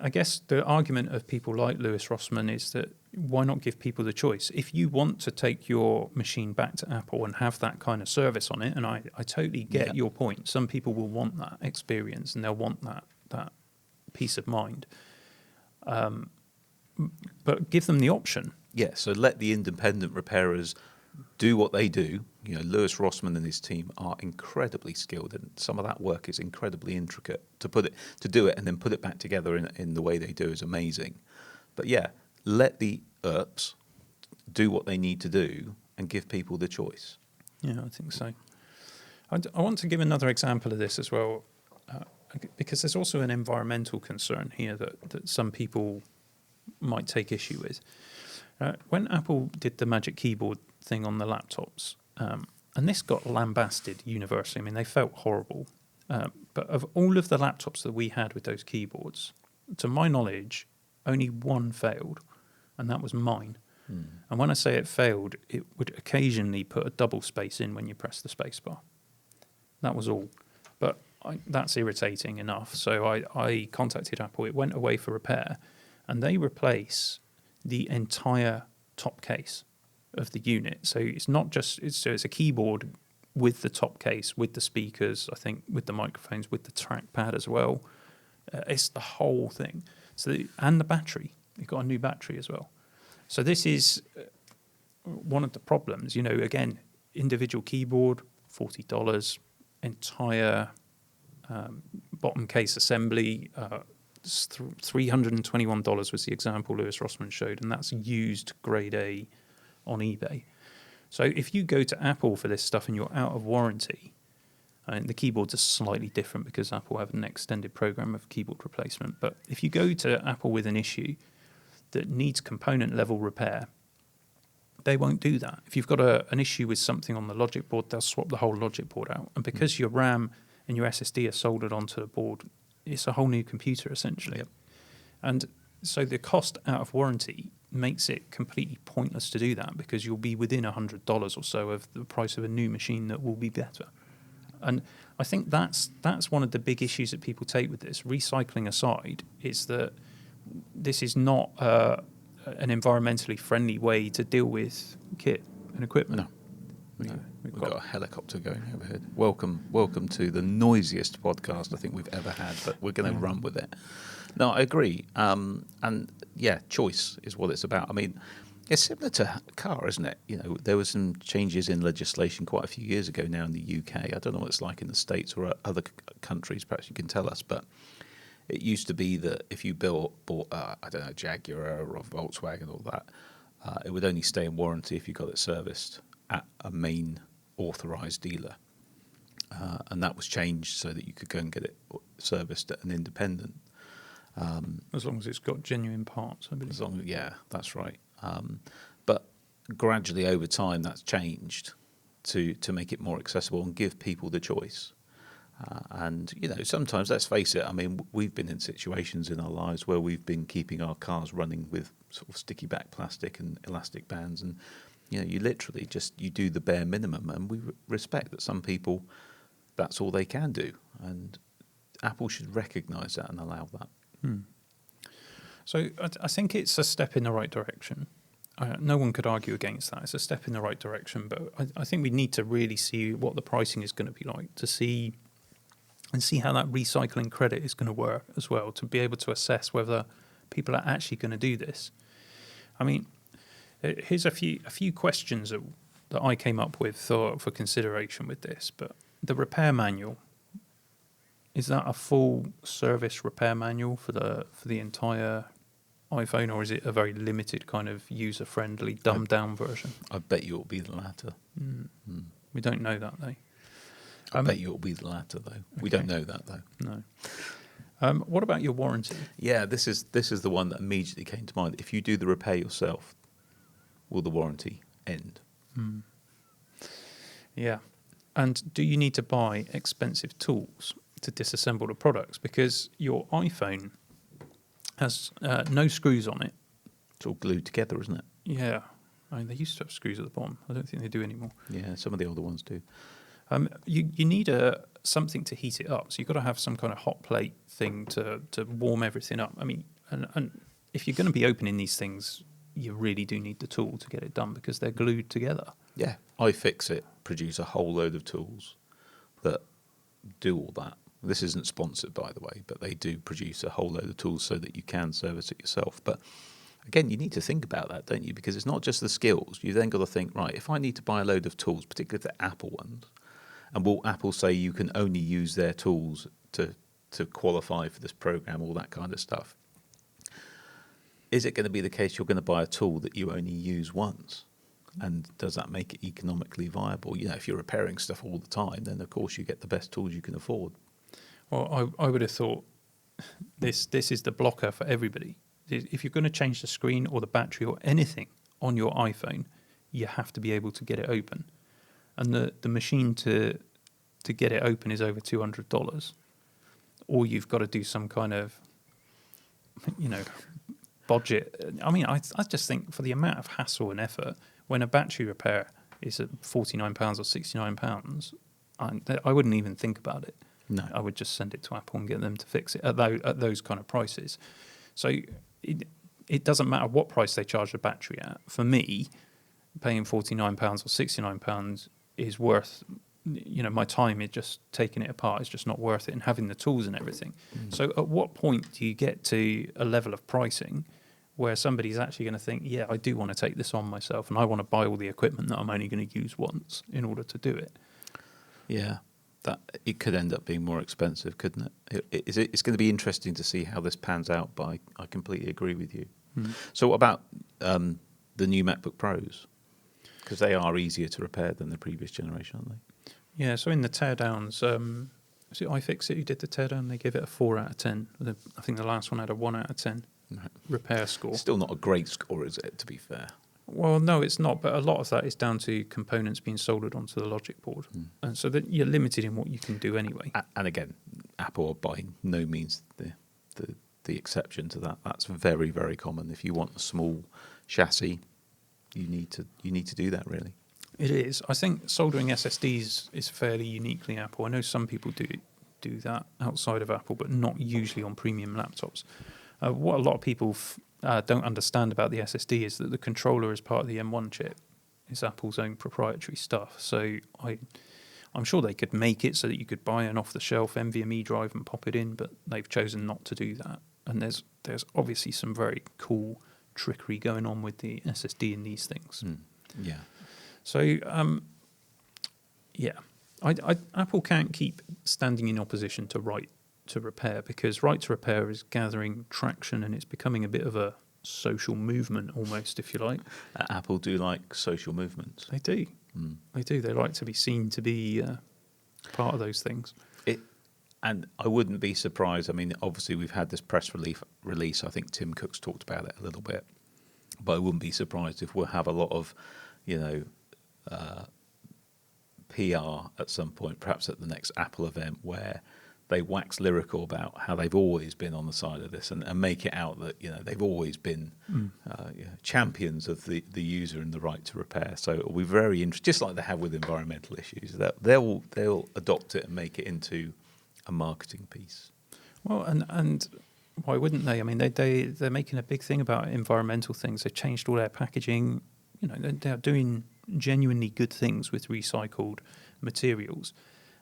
[SPEAKER 2] I guess the argument of people like Lewis Rossman is that why not give people the choice? If you want to take your machine back to Apple and have that kind of service on it, and I totally get your point. Some people will want that experience and they'll want that peace of mind. But give them the option.
[SPEAKER 1] Yeah, so let the independent repairers do what they do. Lewis Rossman and his team are incredibly skilled, and some of that work is incredibly intricate. To do it and then put it back together in the way they do is amazing. But yeah, let the ERPs do what they need to do and give people the choice.
[SPEAKER 2] Yeah, I think so. I want to give another example of this as well, because there's also an environmental concern here that some people might take issue with. When Apple did the Magic Keyboard thing on the laptops, and this got lambasted universally. I mean, they felt horrible. But of all of the laptops that we had with those keyboards, to my knowledge, only one failed, and that was mine. And when I say it failed, it would occasionally put a double space in when you press the space bar. That was all. But that's irritating enough. So I contacted Apple. It went away for repair, and they replace the entire top case of the unit. So it's not just it's a keyboard with the top case, with the speakers, I think with the microphones, with the trackpad as well. It's the whole thing. And the battery. You've got a new battery as well. So this is one of the problems. Again, individual keyboard, $40, entire bottom case assembly, $321 was the example Lewis Rossman showed, and that's used grade A on eBay. So if you go to Apple for this stuff and you're out of warranty, and the keyboards are slightly different because Apple have an extended program of keyboard replacement, but if you go to Apple with an issue that needs component level repair, they won't do that. If you've got an issue with something on the logic board, they'll swap the whole logic board out. And because your RAM and your SSD are soldered onto the board, it's a whole new computer essentially.
[SPEAKER 1] Yep.
[SPEAKER 2] And so the cost out of warranty makes it completely pointless to do that because you'll be within $100 or so of the price of a new machine that will be better. And I think that's one of the big issues that people take with this, recycling aside, is that this is not an environmentally friendly way to deal with kit and equipment.
[SPEAKER 1] No. We've got a helicopter going overhead. Welcome to the noisiest podcast I think we've ever had, but we're going to run with it. No, I agree. And yeah, choice is what it's about. I mean, It's similar to a car, isn't it? You know, there were some changes in legislation quite a few years ago now in the UK. I don't know what it's like in the States or other countries. Perhaps you can tell us. But it used to be that if you bought I don't know, Jaguar or Volkswagen or that, it would only stay in warranty if you got it serviced at a main authorised dealer. And that was changed so that you could go and get it serviced at an independent.
[SPEAKER 2] As long as it's got genuine parts, I believe.
[SPEAKER 1] Yeah, that's right. But gradually over time, that's changed to make it more accessible and give people the choice. And, you know, sometimes, let's face it, I mean, we've been in situations in our lives where we've been keeping our cars running with sort of sticky back plastic and elastic bands. And, you know, you literally you do the bare minimum. And we respect that some people, that's all they can do. And Apple should recognise that and allow that.
[SPEAKER 2] So I think it's a step in the right direction. No one could argue against that. It's a step in the right direction, but I think we need to really see what the pricing is going to be like, to see how that recycling credit is going to work as well, to be able to assess whether people are actually going to do this. I mean, here's a few questions that I came up with for consideration with this. But the repair manual, is that a full service repair manual for the entire iPhone, or is it a very limited kind of user-friendly, dumbed-down version?
[SPEAKER 1] I bet you it'll be the latter.
[SPEAKER 2] We don't know that, though.
[SPEAKER 1] I bet you it'll be the latter, though. Okay. We don't know that, though.
[SPEAKER 2] No. What about your warranty?
[SPEAKER 1] Yeah, this is the one that immediately came to mind. If you do the repair yourself, will the warranty end?
[SPEAKER 2] Yeah. And do you need to buy expensive tools to disassemble the products? Because your iPhone has no screws on it.
[SPEAKER 1] It's all glued together, isn't it?
[SPEAKER 2] Yeah. I mean, they used to have screws at the bottom. I don't think they do anymore.
[SPEAKER 1] Yeah, some of the older ones do.
[SPEAKER 2] You need something to heat it up. So you've got to have some kind of hot plate thing to warm everything up. I mean, and if you're going to be opening these things, you really do need the tool to get it done because they're glued together.
[SPEAKER 1] Yeah. iFixit produce a whole load of tools that do all that. This isn't sponsored, by the way, but they do produce a whole load of tools so that you can service it yourself. But again, you need to think about that, don't you? Because it's not just the skills. You then got to think, right, if I need to buy a load of tools, particularly the Apple ones, and will Apple say you can only use their tools to qualify for this program, all that kind of stuff? Is it going to be the case you're going to buy a tool that you only use once? And does that make it economically viable? You know, if you're repairing stuff all the time, then of course you get the best tools you can afford.
[SPEAKER 2] Well, I would have thought this is the blocker for everybody. If you're going to change the screen or the battery or anything on your iPhone, you have to be able to get it open. And the machine to get it open is over $200. Or you've got to do some kind of, budget. I mean, I just think for the amount of hassle and effort, when a battery repair is at £49 or £69, I wouldn't even think about it.
[SPEAKER 1] No.
[SPEAKER 2] I would just send it to Apple and get them to fix it at those kind of prices. So it doesn't matter what price they charge the battery at. For me, paying £49 or £69 is worth, my time is just taking it apart. It's just not worth it, and having the tools and everything. So at what point do you get to a level of pricing where somebody's actually going to think, yeah, I do want to take this on myself and I want to buy all the equipment that I'm only going to use once in order to do it?
[SPEAKER 1] Yeah, that it could end up being more expensive, couldn't it? It's going to be interesting to see how this pans out, but I completely agree with you. So what about the new MacBook Pros? Because they are easier to repair than the previous generation, aren't they?
[SPEAKER 2] Yeah, so in the teardowns, was it iFixit who did the teardown? They gave it a 4 out of 10. I think the last one had a 1 out of 10 repair score.
[SPEAKER 1] Still not a great score, is it, to be fair?
[SPEAKER 2] Well, no, it's not, but a lot of that is down to components being soldered onto the logic board. And so that you're limited in what you can do anyway.
[SPEAKER 1] And again, Apple are by no means the exception to that. That's very, very common. If you want a small chassis, you need to do that, really.
[SPEAKER 2] It is. I think soldering SSDs is fairly uniquely Apple. I know some people do that outside of Apple, but not usually on premium laptops. What a lot of people don't understand about the SSD is that the controller is part of the M1 chip. It's Apple's own proprietary stuff. So I'm sure they could make it so that you could buy an off-the-shelf NVMe drive and pop it in, but they've chosen not to do that. And there's obviously some very cool trickery going on with the SSD in these things.
[SPEAKER 1] Yeah.
[SPEAKER 2] So, Apple can't keep standing in opposition to right to repair, because right to repair is gathering traction and it's becoming a bit of a social movement almost, if you like.
[SPEAKER 1] Apple do like social movements.
[SPEAKER 2] They do. They do. They like to be seen to be part of those things.
[SPEAKER 1] And I wouldn't be surprised. I mean, obviously we've had this press release. I think Tim Cook's talked about it a little bit, but I wouldn't be surprised if we'll have a lot of, PR at some point, perhaps at the next Apple event, where they wax lyrical about how they've always been on the side of this and make it out that they've always been champions of the user and the right to repair. So it'll be very interesting, just like they have with environmental issues. That they'll adopt it and make it into a marketing piece.
[SPEAKER 2] Well, and why wouldn't they? I mean, they're making a big thing about environmental things. They've changed all their packaging. They're doing genuinely good things with recycled materials,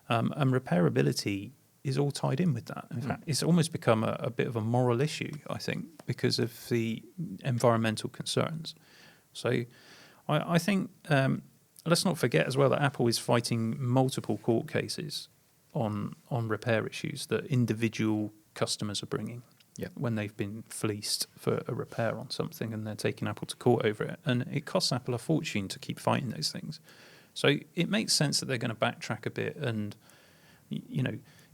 [SPEAKER 2] and repairability is all tied in with that. In fact, it's almost become a bit of a moral issue, I think, because of the environmental concerns. So I think let's not forget as well that Apple is fighting multiple court cases on repair issues that individual customers are bringing when they've been fleeced for a repair on something, and they're taking Apple to court over it. And it costs Apple a fortune to keep fighting those things. So it makes sense that they're going to backtrack a bit. And,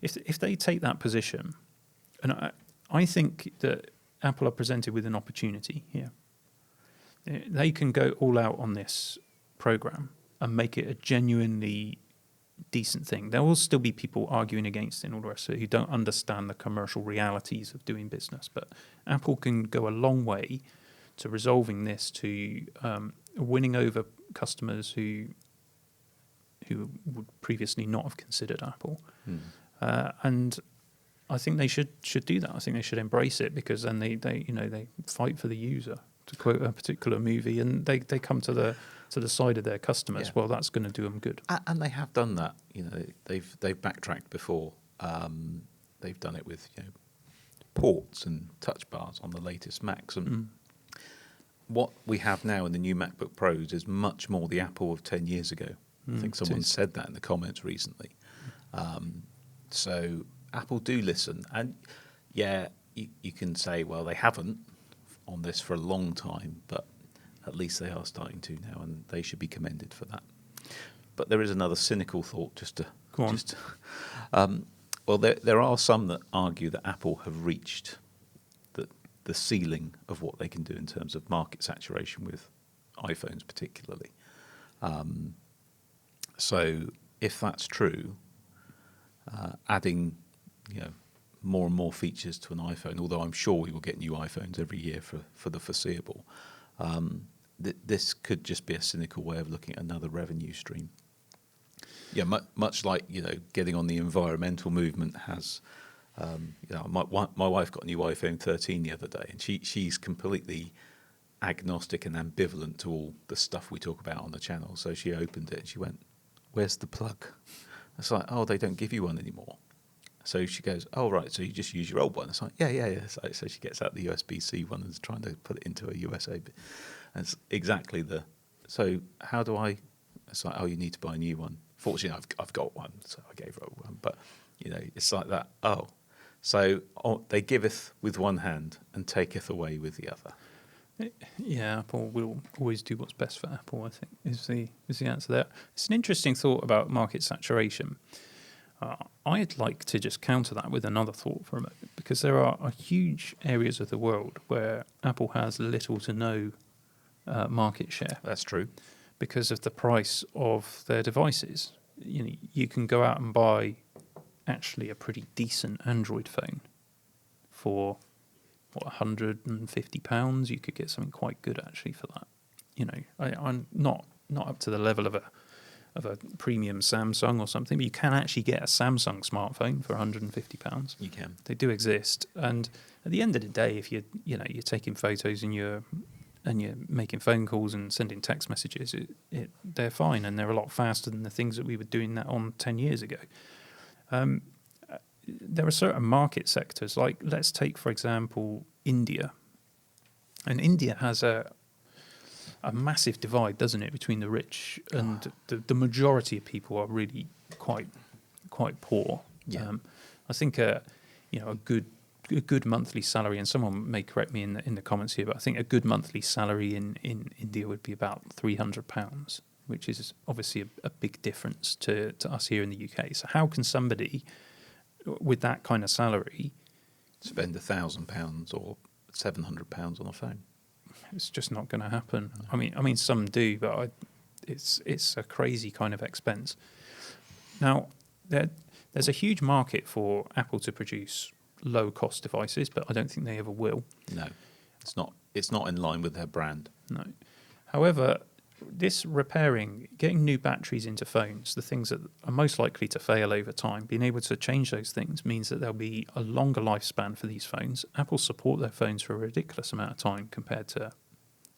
[SPEAKER 2] if they take that position, and I think that Apple are presented with an opportunity here. They can go all out on this program and make it a genuinely decent thing. There will still be people arguing against it and all the rest of it who don't understand the commercial realities of doing business. But Apple can go a long way to resolving this, to winning over customers who would previously not have considered Apple. And I think they should do that. I think they should embrace it, because then they fight for the user, to quote a particular movie, and they come to the side of their customers. Well, that's going to do them good.
[SPEAKER 1] And they have done that. They've backtracked before. They've done it with ports and touch bars on the latest Macs. And what we have now in the new MacBook Pros is much more the Apple of 10 years ago. I think someone said that in the comments recently. So Apple do listen. And you can say, well, they haven't on this for a long time, but at least they are starting to now, and they should be commended for that. But there is another cynical thought,
[SPEAKER 2] Go on.
[SPEAKER 1] Well, there are some that argue that Apple have reached the ceiling of what they can do in terms of market saturation with iPhones particularly. So if that's true, adding more and more features to an iPhone, although I'm sure we will get new iPhones every year for the foreseeable, this could just be a cynical way of looking at another revenue stream. Much like getting on the environmental movement has. My wife got a new iPhone 13 the other day, and she's completely agnostic and ambivalent to all the stuff we talk about on the channel. So she opened it and she went, "Where's the plug?" It's like, "Oh, they don't give you one anymore." So she goes, "Oh, right, so you just use your old one." It's like, yeah. So she gets out the USB-C one and is trying to put it into a USA. And it's exactly so how do I... It's like, "Oh, you need to buy a new one." Fortunately, I've got one, so I gave her one. But, it's like that. Oh, so they giveth with one hand and taketh away with the other.
[SPEAKER 2] Yeah, Apple will always do what's best for Apple, I think, is the answer there. It's an interesting thought about market saturation. I'd like to just counter that with another thought for a moment, because there are huge areas of the world where Apple has little to no market share.
[SPEAKER 1] That's true.
[SPEAKER 2] Because of the price of their devices. You can go out and buy actually a pretty decent Android phone for £150. You could get something quite good actually for that. I'm not up to the level of a premium Samsung or something, but you can actually get a Samsung smartphone for £150.
[SPEAKER 1] You can.
[SPEAKER 2] They do exist, and at the end of the day, if you're taking photos and you're making phone calls and sending text messages, they're fine, and they're a lot faster than the things that we were doing that on 10 years ago. There are certain market sectors, like let's take, for example, India. And India has a massive divide, doesn't it, between the rich and the majority of people are really quite poor.
[SPEAKER 1] Yeah.
[SPEAKER 2] I think a good monthly salary, and someone may correct me in the comments here, but I think a good monthly salary in India would be about £300, which is obviously a big difference to us here in the UK. So how can somebody with that kind of salary
[SPEAKER 1] spend £1,000 or £700 on a phone?
[SPEAKER 2] It's just not going to happen. I mean, some do, but it's a crazy kind of expense. Now, there's a huge market for Apple to produce low-cost devices, but I don't think they ever will.
[SPEAKER 1] No, it's not. It's not in line with their brand.
[SPEAKER 2] No. However, this repairing, getting new batteries into phones, the things that are most likely to fail over time, being able to change those things means that there'll be a longer lifespan for these phones. Apple support their phones for a ridiculous amount of time compared to,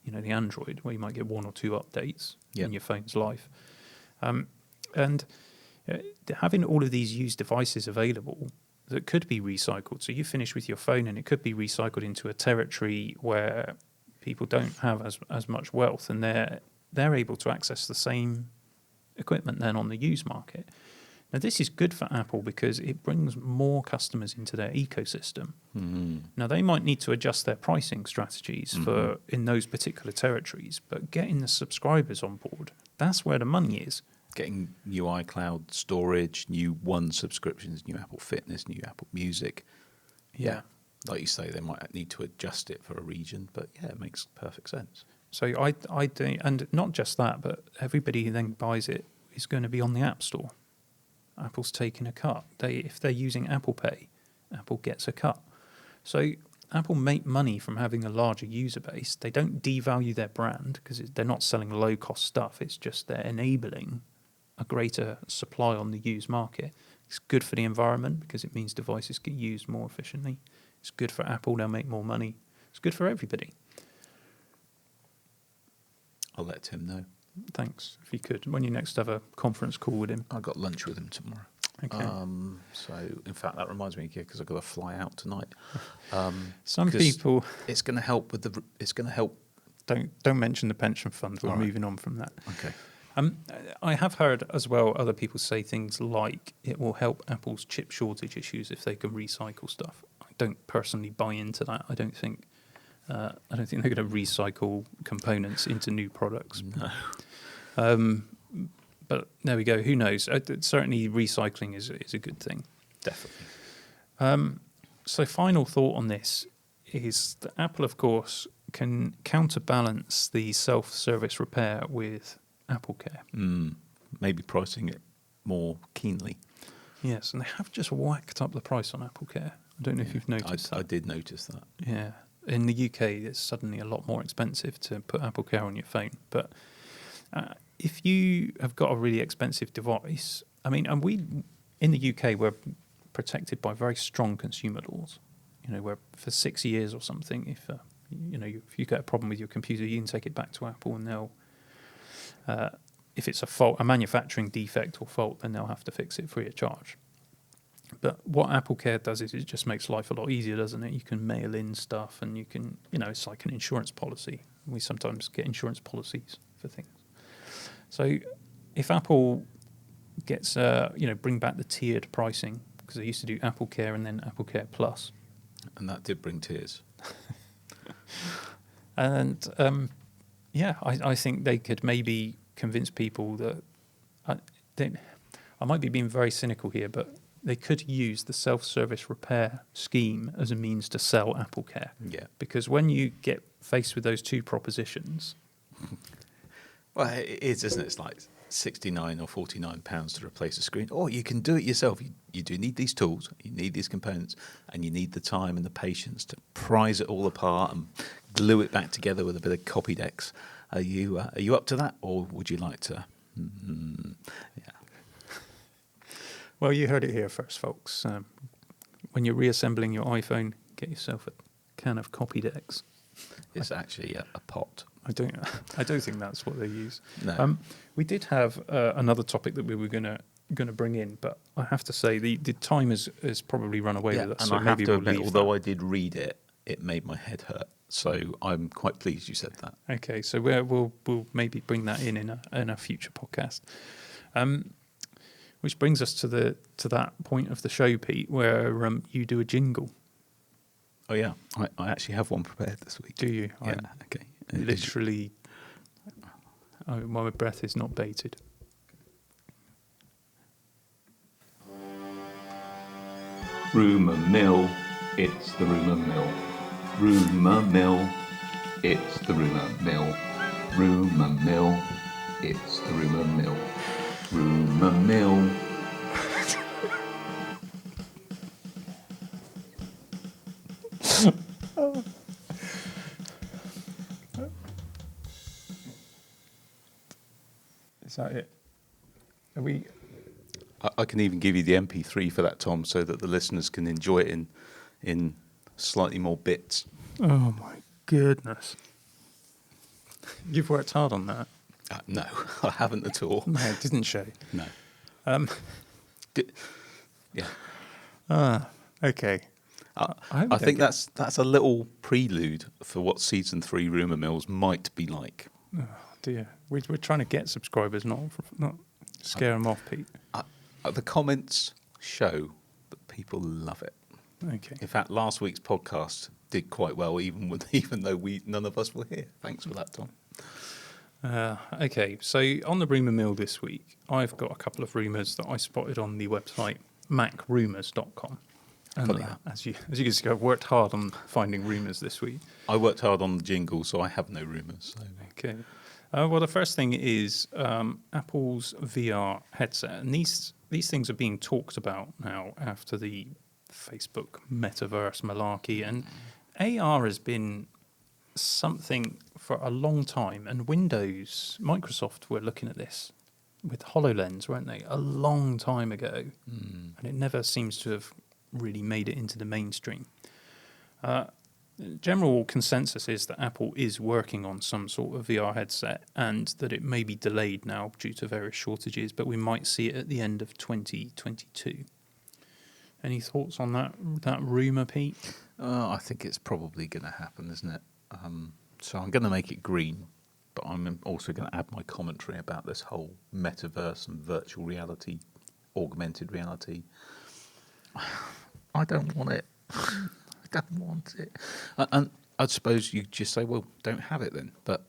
[SPEAKER 2] the Android, where you might get 1 or 2 updates in your phone's life. And having all of these used devices available that could be recycled. So you finish with your phone and it could be recycled into a territory where people don't have as much wealth, and they're able to access the same equipment then on the used market. Now, this is good for Apple because it brings more customers into their ecosystem.
[SPEAKER 1] Mm-hmm.
[SPEAKER 2] Now, they might need to adjust their pricing strategies for in those particular territories, but getting the subscribers on board, that's where the money is.
[SPEAKER 1] Getting new iCloud storage, new One subscriptions, new Apple Fitness, new Apple Music.
[SPEAKER 2] Yeah.
[SPEAKER 1] Like you say, they might need to adjust it for a region, but yeah, it makes perfect sense.
[SPEAKER 2] So I do, and not just that, but everybody who then buys it is going to be on the App Store. Apple's taking a cut. If they're using Apple Pay, Apple gets a cut. So Apple make money from having a larger user base. They don't devalue their brand because they're not selling low-cost stuff. It's just they're enabling a greater supply on the used market. It's good for the environment because it means devices get used more efficiently. It's good for Apple. They'll make more money. It's good for everybody.
[SPEAKER 1] I'll let Tim know.
[SPEAKER 2] Thanks. If you could, when you next have a conference call with him.
[SPEAKER 1] I've got lunch with him tomorrow.
[SPEAKER 2] Okay.
[SPEAKER 1] So, in fact, that reminds me, because I've got to fly out tonight.
[SPEAKER 2] Some people.
[SPEAKER 1] It's going to help with the. It's going to help.
[SPEAKER 2] Don't mention the pension fund. We're moving on from that.
[SPEAKER 1] Okay.
[SPEAKER 2] I have heard as well other people say things like it will help Apple's chip shortage issues if they can recycle stuff. I don't personally buy into that. I don't think they're going to recycle components into new products.
[SPEAKER 1] No.
[SPEAKER 2] But there we go. Who knows? Certainly, recycling is a good thing.
[SPEAKER 1] Definitely.
[SPEAKER 2] So, final thought on this is that Apple, of course, can counterbalance the self-service repair with AppleCare.
[SPEAKER 1] Maybe pricing it more keenly.
[SPEAKER 2] Yes, and they have just whacked up the price on AppleCare. I don't know if you've noticed that.
[SPEAKER 1] I did notice that.
[SPEAKER 2] Yeah. In the UK, it's suddenly a lot more expensive to put AppleCare on your phone. But if you have got a really expensive device, I mean, and we, in the UK, we're protected by very strong consumer laws. Where for 6 years or something, if you get a problem with your computer, you can take it back to Apple and they'll, if it's a manufacturing defect or fault, then they'll have to fix it free of charge. But what AppleCare does is it just makes life a lot easier, doesn't it? You can mail in stuff and you can, it's like an insurance policy. We sometimes get insurance policies for things. So if Apple gets, bring back the tiered pricing, because they used to do AppleCare and then AppleCare Plus.
[SPEAKER 1] And that did bring tears.
[SPEAKER 2] And, I think they could maybe convince people that, I might be being very cynical here, but they could use the self-service repair scheme as a means to sell AppleCare.
[SPEAKER 1] Yeah.
[SPEAKER 2] Because when you get faced with those two propositions...
[SPEAKER 1] Well, it is, isn't it? It's like £69 or £49 to replace a screen. Or you can do it yourself. You do need these tools, you need these components, and you need the time and the patience to prise it all apart and glue it back together with a bit of Copydex. Are you up to that, or would you like to? Yeah.
[SPEAKER 2] Well, you heard it here first, folks. When you're reassembling your iPhone, get yourself a can of Copydex.
[SPEAKER 1] It's actually a pot.
[SPEAKER 2] I don't think that's what they use.
[SPEAKER 1] No.
[SPEAKER 2] We did have another topic that we were going to bring in, but I have to say the time has probably run away with us.
[SPEAKER 1] And
[SPEAKER 2] so
[SPEAKER 1] I have
[SPEAKER 2] maybe
[SPEAKER 1] to
[SPEAKER 2] we'll
[SPEAKER 1] admit,
[SPEAKER 2] leave
[SPEAKER 1] although
[SPEAKER 2] that.
[SPEAKER 1] I did read it, it made my head hurt. So I'm quite pleased you said that.
[SPEAKER 2] Okay, so we'll maybe bring that in a future podcast. Which brings us to that point of the show, Pete, where you do a jingle.
[SPEAKER 1] Oh yeah, I actually have one prepared this week.
[SPEAKER 2] Do you?
[SPEAKER 1] Yeah. Okay.
[SPEAKER 2] Literally, my breath is not bated.
[SPEAKER 1] Rumour Mill, it's the Rumour Mill. Rumour Mill, it's the Rumour Mill. Rumour Mill, it's the Rumour Mill. Rumour Mill.
[SPEAKER 2] Is that it? Are we?
[SPEAKER 1] I can even give you the MP3 for that, Tom, so that the listeners can enjoy it in slightly more bits.
[SPEAKER 2] Oh my goodness! You've worked hard on that.
[SPEAKER 1] No, I haven't at all.
[SPEAKER 2] No, it didn't show.
[SPEAKER 1] No. Yeah.
[SPEAKER 2] Okay.
[SPEAKER 1] I think that's a little prelude for what season 3 Rumour Mills might be like.
[SPEAKER 2] Oh dear, we're trying to get subscribers, not scare them off, Pete.
[SPEAKER 1] The comments show that people love it.
[SPEAKER 2] Okay.
[SPEAKER 1] In fact, last week's podcast did quite well, even though none of us were here. Thanks for that, Tom.
[SPEAKER 2] Okay, so on the Rumour Mill this week, I've got a couple of rumours that I spotted on the website macrumours.com. And as you can see, I've worked hard on finding rumours this week.
[SPEAKER 1] I worked hard on the jingle, so I have no rumours. So.
[SPEAKER 2] Okay. Well, the first thing is Apple's VR headset, and these things are being talked about now after the Facebook metaverse malarkey, and AR has been something for a long time, and Microsoft were looking at this with HoloLens, weren't they, a long time ago, and it never seems to have really made it into the mainstream. General consensus is that Apple is working on some sort of VR headset and that it may be delayed now due to various shortages, but we might see it at the end of 2022. Any thoughts on that rumour, Pete?
[SPEAKER 1] I think it's probably going to happen, isn't it? So I'm going to make it green, but I'm also going to add my commentary about this whole metaverse and virtual reality, augmented reality. I don't want it. I don't want it. And I suppose you just say, well, don't have it then. But,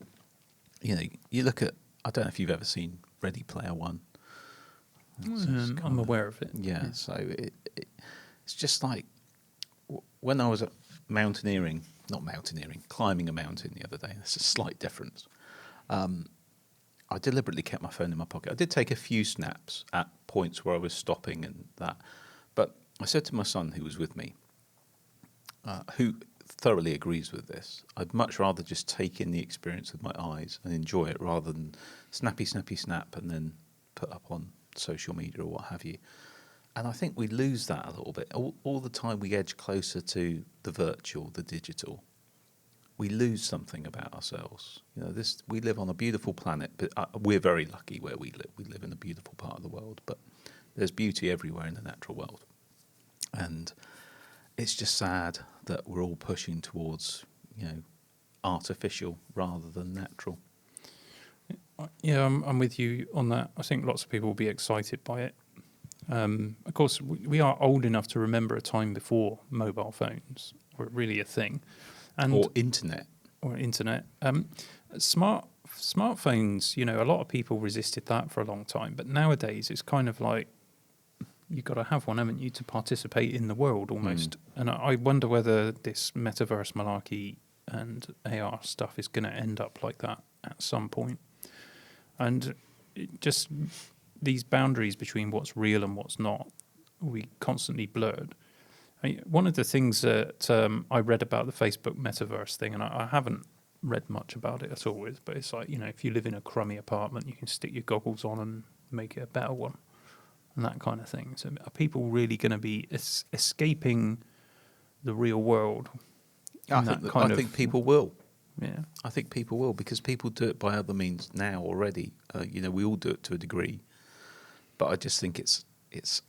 [SPEAKER 1] you look at, I don't know if you've ever seen Ready Player One.
[SPEAKER 2] I'm aware of it.
[SPEAKER 1] Yeah, so it's just like when I was climbing a mountain the other day. There's a slight difference. I deliberately kept my phone in my pocket. I did take a few snaps at points where I was stopping and that. But I said to my son, who was with me, who thoroughly agrees with this, I'd much rather just take in the experience with my eyes and enjoy it rather than snappy, snap, and then put up on social media or what have you. And I think we lose that a little bit. All the time we edge closer to the virtual, the digital, we lose something about ourselves. We live on a beautiful planet, but we're very lucky where we live. We live in a beautiful part of the world, but there's beauty everywhere in the natural world. And it's just sad that we're all pushing towards, artificial rather than natural.
[SPEAKER 2] Yeah, I'm with you on that. I think lots of people will be excited by it. Of course, we are old enough to remember a time before mobile phones were really a thing.
[SPEAKER 1] Or internet.
[SPEAKER 2] Smartphones, a lot of people resisted that for a long time. But nowadays, it's kind of like you've got to have one, haven't you, to participate in the world almost. And I wonder whether this metaverse malarkey and AR stuff is going to end up like that at some point. And just these boundaries between what's real and what's not will be constantly blurred. One of the things that I read about the Facebook metaverse thing, and I haven't read much about it at all, but it's like, if you live in a crummy apartment, you can stick your goggles on and make it a better one, and that kind of thing. So are people really going to be escaping the real world?
[SPEAKER 1] I think people will.
[SPEAKER 2] Yeah,
[SPEAKER 1] I think people will, because people do it by other means now already. We all do it to a degree, but I just think it's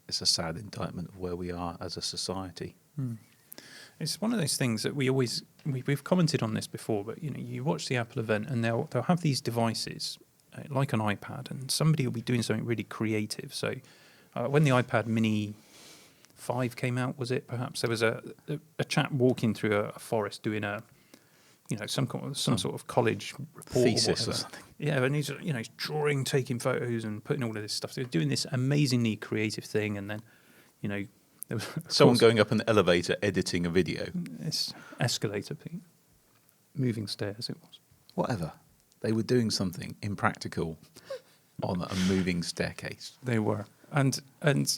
[SPEAKER 1] a sad indictment of where we are as a society.
[SPEAKER 2] It's one of those things that we've commented on this before, but you watch the Apple event and they'll have these devices like an iPad, and somebody will be doing something really creative. So when the iPad Mini 5 came out, was it perhaps, there was a chap walking through a forest doing some sort of college report
[SPEAKER 1] thesis
[SPEAKER 2] or something. Yeah, and he's drawing, taking photos, and putting all of this stuff. So doing this amazingly creative thing, and then there was
[SPEAKER 1] Someone going up an elevator editing a video.
[SPEAKER 2] It's escalator, Pete. Moving stairs, it was.
[SPEAKER 1] Whatever. They were doing something impractical on a moving staircase.
[SPEAKER 2] They were. And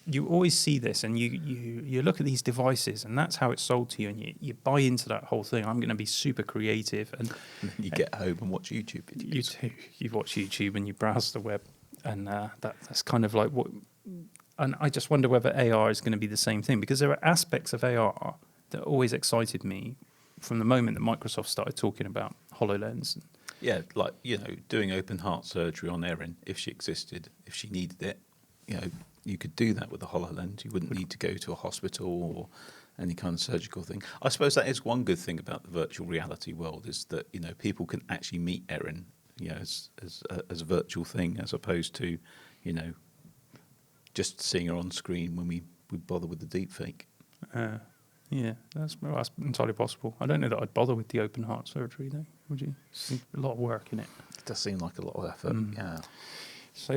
[SPEAKER 2] you always see this, and you look at these devices, and that's how it's sold to you, and you buy into that whole thing. I'm going to be super creative, and
[SPEAKER 1] you get home and watch YouTube videos.
[SPEAKER 2] You too. You watch YouTube and you browse the web, and that's kind of like what. And I just wonder whether AR is going to be the same thing, because there are aspects of AR that always excited me from the moment that Microsoft started talking about HoloLens.
[SPEAKER 1] Yeah, like doing open heart surgery on Erin if she existed, if she needed it. You could do that with the HoloLens. You wouldn't need to go to a hospital or any kind of surgical thing. I suppose that is one good thing about the virtual reality world, is that people can actually meet Erin, as a virtual thing, as opposed to just seeing her on screen when we bother with the deep fake.
[SPEAKER 2] Yeah, that's entirely possible. I don't know that I'd bother with the open heart surgery, though. Would you? It's a lot of work in it.
[SPEAKER 1] It does seem like a lot of effort. Yeah.
[SPEAKER 2] So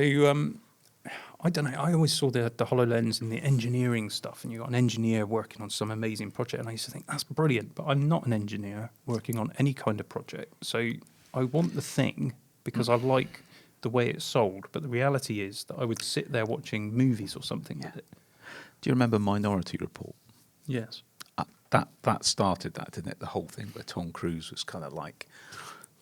[SPEAKER 2] I don't know. I always saw the HoloLens and the engineering stuff, and you got an engineer working on some amazing project, and I used to think that's brilliant. But I'm not an engineer working on any kind of project, so I want the thing because I like the way it's sold. But the reality is that I would sit there watching movies or something with it.
[SPEAKER 1] Do you remember Minority Report?
[SPEAKER 2] Yes.
[SPEAKER 1] That started that, didn't it? The whole thing where Tom Cruise was kind of like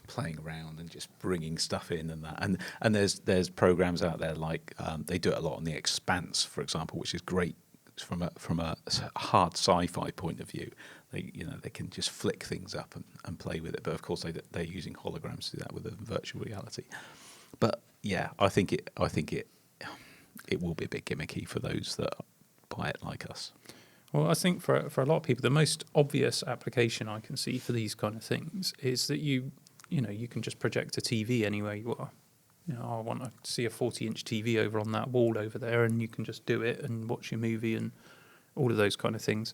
[SPEAKER 1] playing around and just bringing stuff in and that. And there's programs out there like they do it a lot on The Expanse, for example, which is great from a hard sci-fi point of view. They can just flick things up and play with it. But of course they're using holograms to do that with virtual reality. But yeah, I think it will be a bit gimmicky for those that buy it like us.
[SPEAKER 2] Well, I think for a lot of people, the most obvious application I can see for these kind of things is that you can just project a TV anywhere you are. I want to see a 40-inch TV over on that wall over there, and you can just do it and watch your movie and all of those kind of things.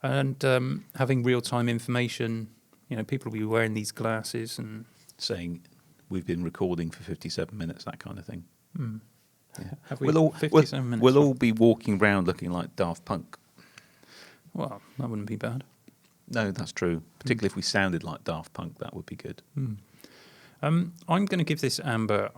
[SPEAKER 2] And having real-time information, people will be wearing these glasses and
[SPEAKER 1] saying we've been recording for 57 minutes, that kind of thing.
[SPEAKER 2] Yeah. Have we 57 minutes?
[SPEAKER 1] We'll all be walking around looking like Daft Punk.
[SPEAKER 2] Well, that wouldn't be bad.
[SPEAKER 1] No, that's true. Particularly if we sounded like Daft Punk, that would be good.
[SPEAKER 2] I'm going to give this Amber.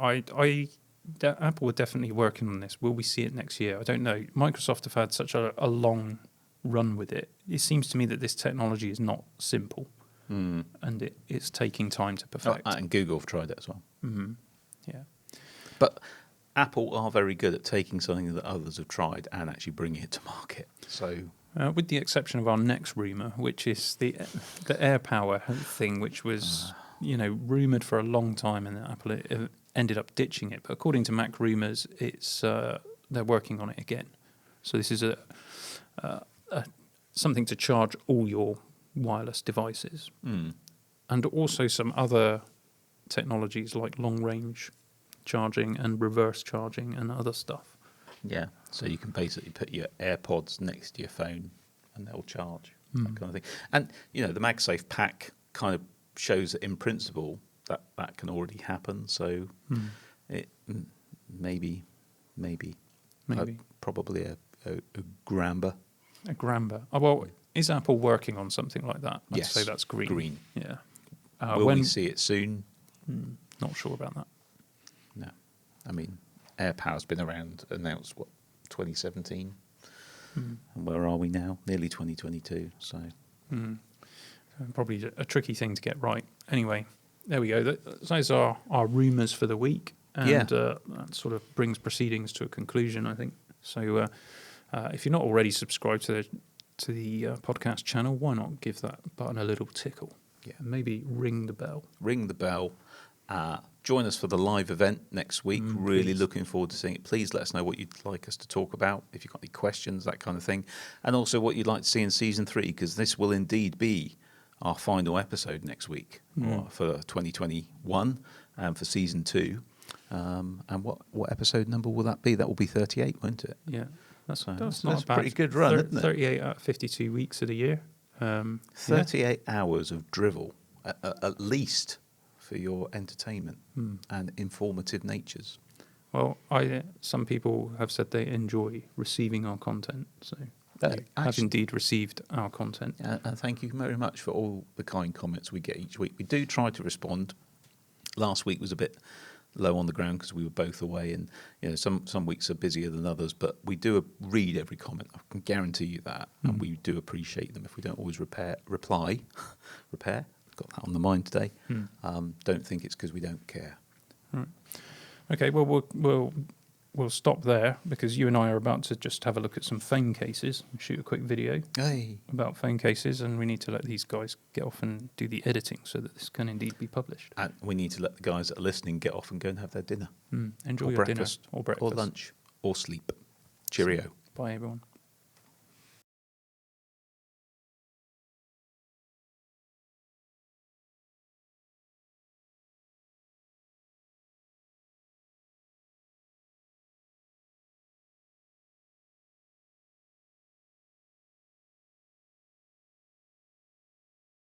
[SPEAKER 2] Apple are definitely working on this. Will we see it next year? I don't know. Microsoft have had such a long run with it. It seems to me that this technology is not simple, and it's taking time to perfect.
[SPEAKER 1] And Google have tried it as well.
[SPEAKER 2] Yeah.
[SPEAKER 1] But Apple are very good at taking something that others have tried and actually bringing it to market. So,
[SPEAKER 2] with the exception of our next rumour, which is the AirPower thing, which was rumoured for a long time, and Apple ended up ditching it. But according to Mac Rumours, it's they're working on it again. So this is something to charge all your wireless devices, and also some other technologies like long range charging and reverse charging and other stuff.
[SPEAKER 1] Yeah, so you can basically put your AirPods next to your phone and they'll charge, that kind of thing. And, the MagSafe pack kind of shows that in principle that can already happen. So it maybe probably a Gramba.
[SPEAKER 2] A Gramba. Oh, well, is Apple working on something like that? I'd
[SPEAKER 1] Yes.
[SPEAKER 2] say that's green.
[SPEAKER 1] Green.
[SPEAKER 2] Yeah.
[SPEAKER 1] Will we see it soon?
[SPEAKER 2] Not sure about that.
[SPEAKER 1] No. I mean, AirPower's been around, announced, 2017? And where are we now? Nearly 2022, so...
[SPEAKER 2] Probably a tricky thing to get right. Anyway, there we go. Those are our rumours for the week. And that sort of brings proceedings to a conclusion, I think. So if you're not already subscribed to the podcast channel, why not give that button a little tickle?
[SPEAKER 1] Yeah.
[SPEAKER 2] And maybe ring the bell.
[SPEAKER 1] Ring the bell. Join us for the live event next week. Really
[SPEAKER 2] please.
[SPEAKER 1] looking forward to seeing it. Please let us know what you'd like us to talk about, if you've got any questions, that kind of thing. And also what you'd like to see in Season 3, because this will indeed be our final episode next week for 2021 and for Season 2. And what episode number will that be? That will be 38, won't it?
[SPEAKER 2] Yeah, that's not
[SPEAKER 1] That's
[SPEAKER 2] bad.
[SPEAKER 1] a pretty good run, isn't it?
[SPEAKER 2] 38 out of 52 weeks of the year.
[SPEAKER 1] 38 hours of drivel, at least, for your entertainment and informative natures.
[SPEAKER 2] Well, some people have said they enjoy receiving our content, so they have indeed received our content.
[SPEAKER 1] And thank you very much for all the kind comments we get each week. We do try to respond. Last week was a bit low on the ground because we were both away, and some weeks are busier than others, but we do read every comment. I can guarantee you that, and we do appreciate them. If we don't always reply, got that on the mind today. Don't think it's because we don't care.
[SPEAKER 2] Right. Okay, well, we'll stop there because you and I are about to just have a look at some phone cases and shoot a quick video about phone cases, and we need to let these guys get off and do the editing so that this can indeed be published.
[SPEAKER 1] And we need to let the guys that are listening get off and go and have their dinner.
[SPEAKER 2] Enjoy
[SPEAKER 1] or
[SPEAKER 2] your
[SPEAKER 1] breakfast,
[SPEAKER 2] dinner or breakfast.
[SPEAKER 1] or lunch or sleep. Cheerio.
[SPEAKER 2] Bye, everyone.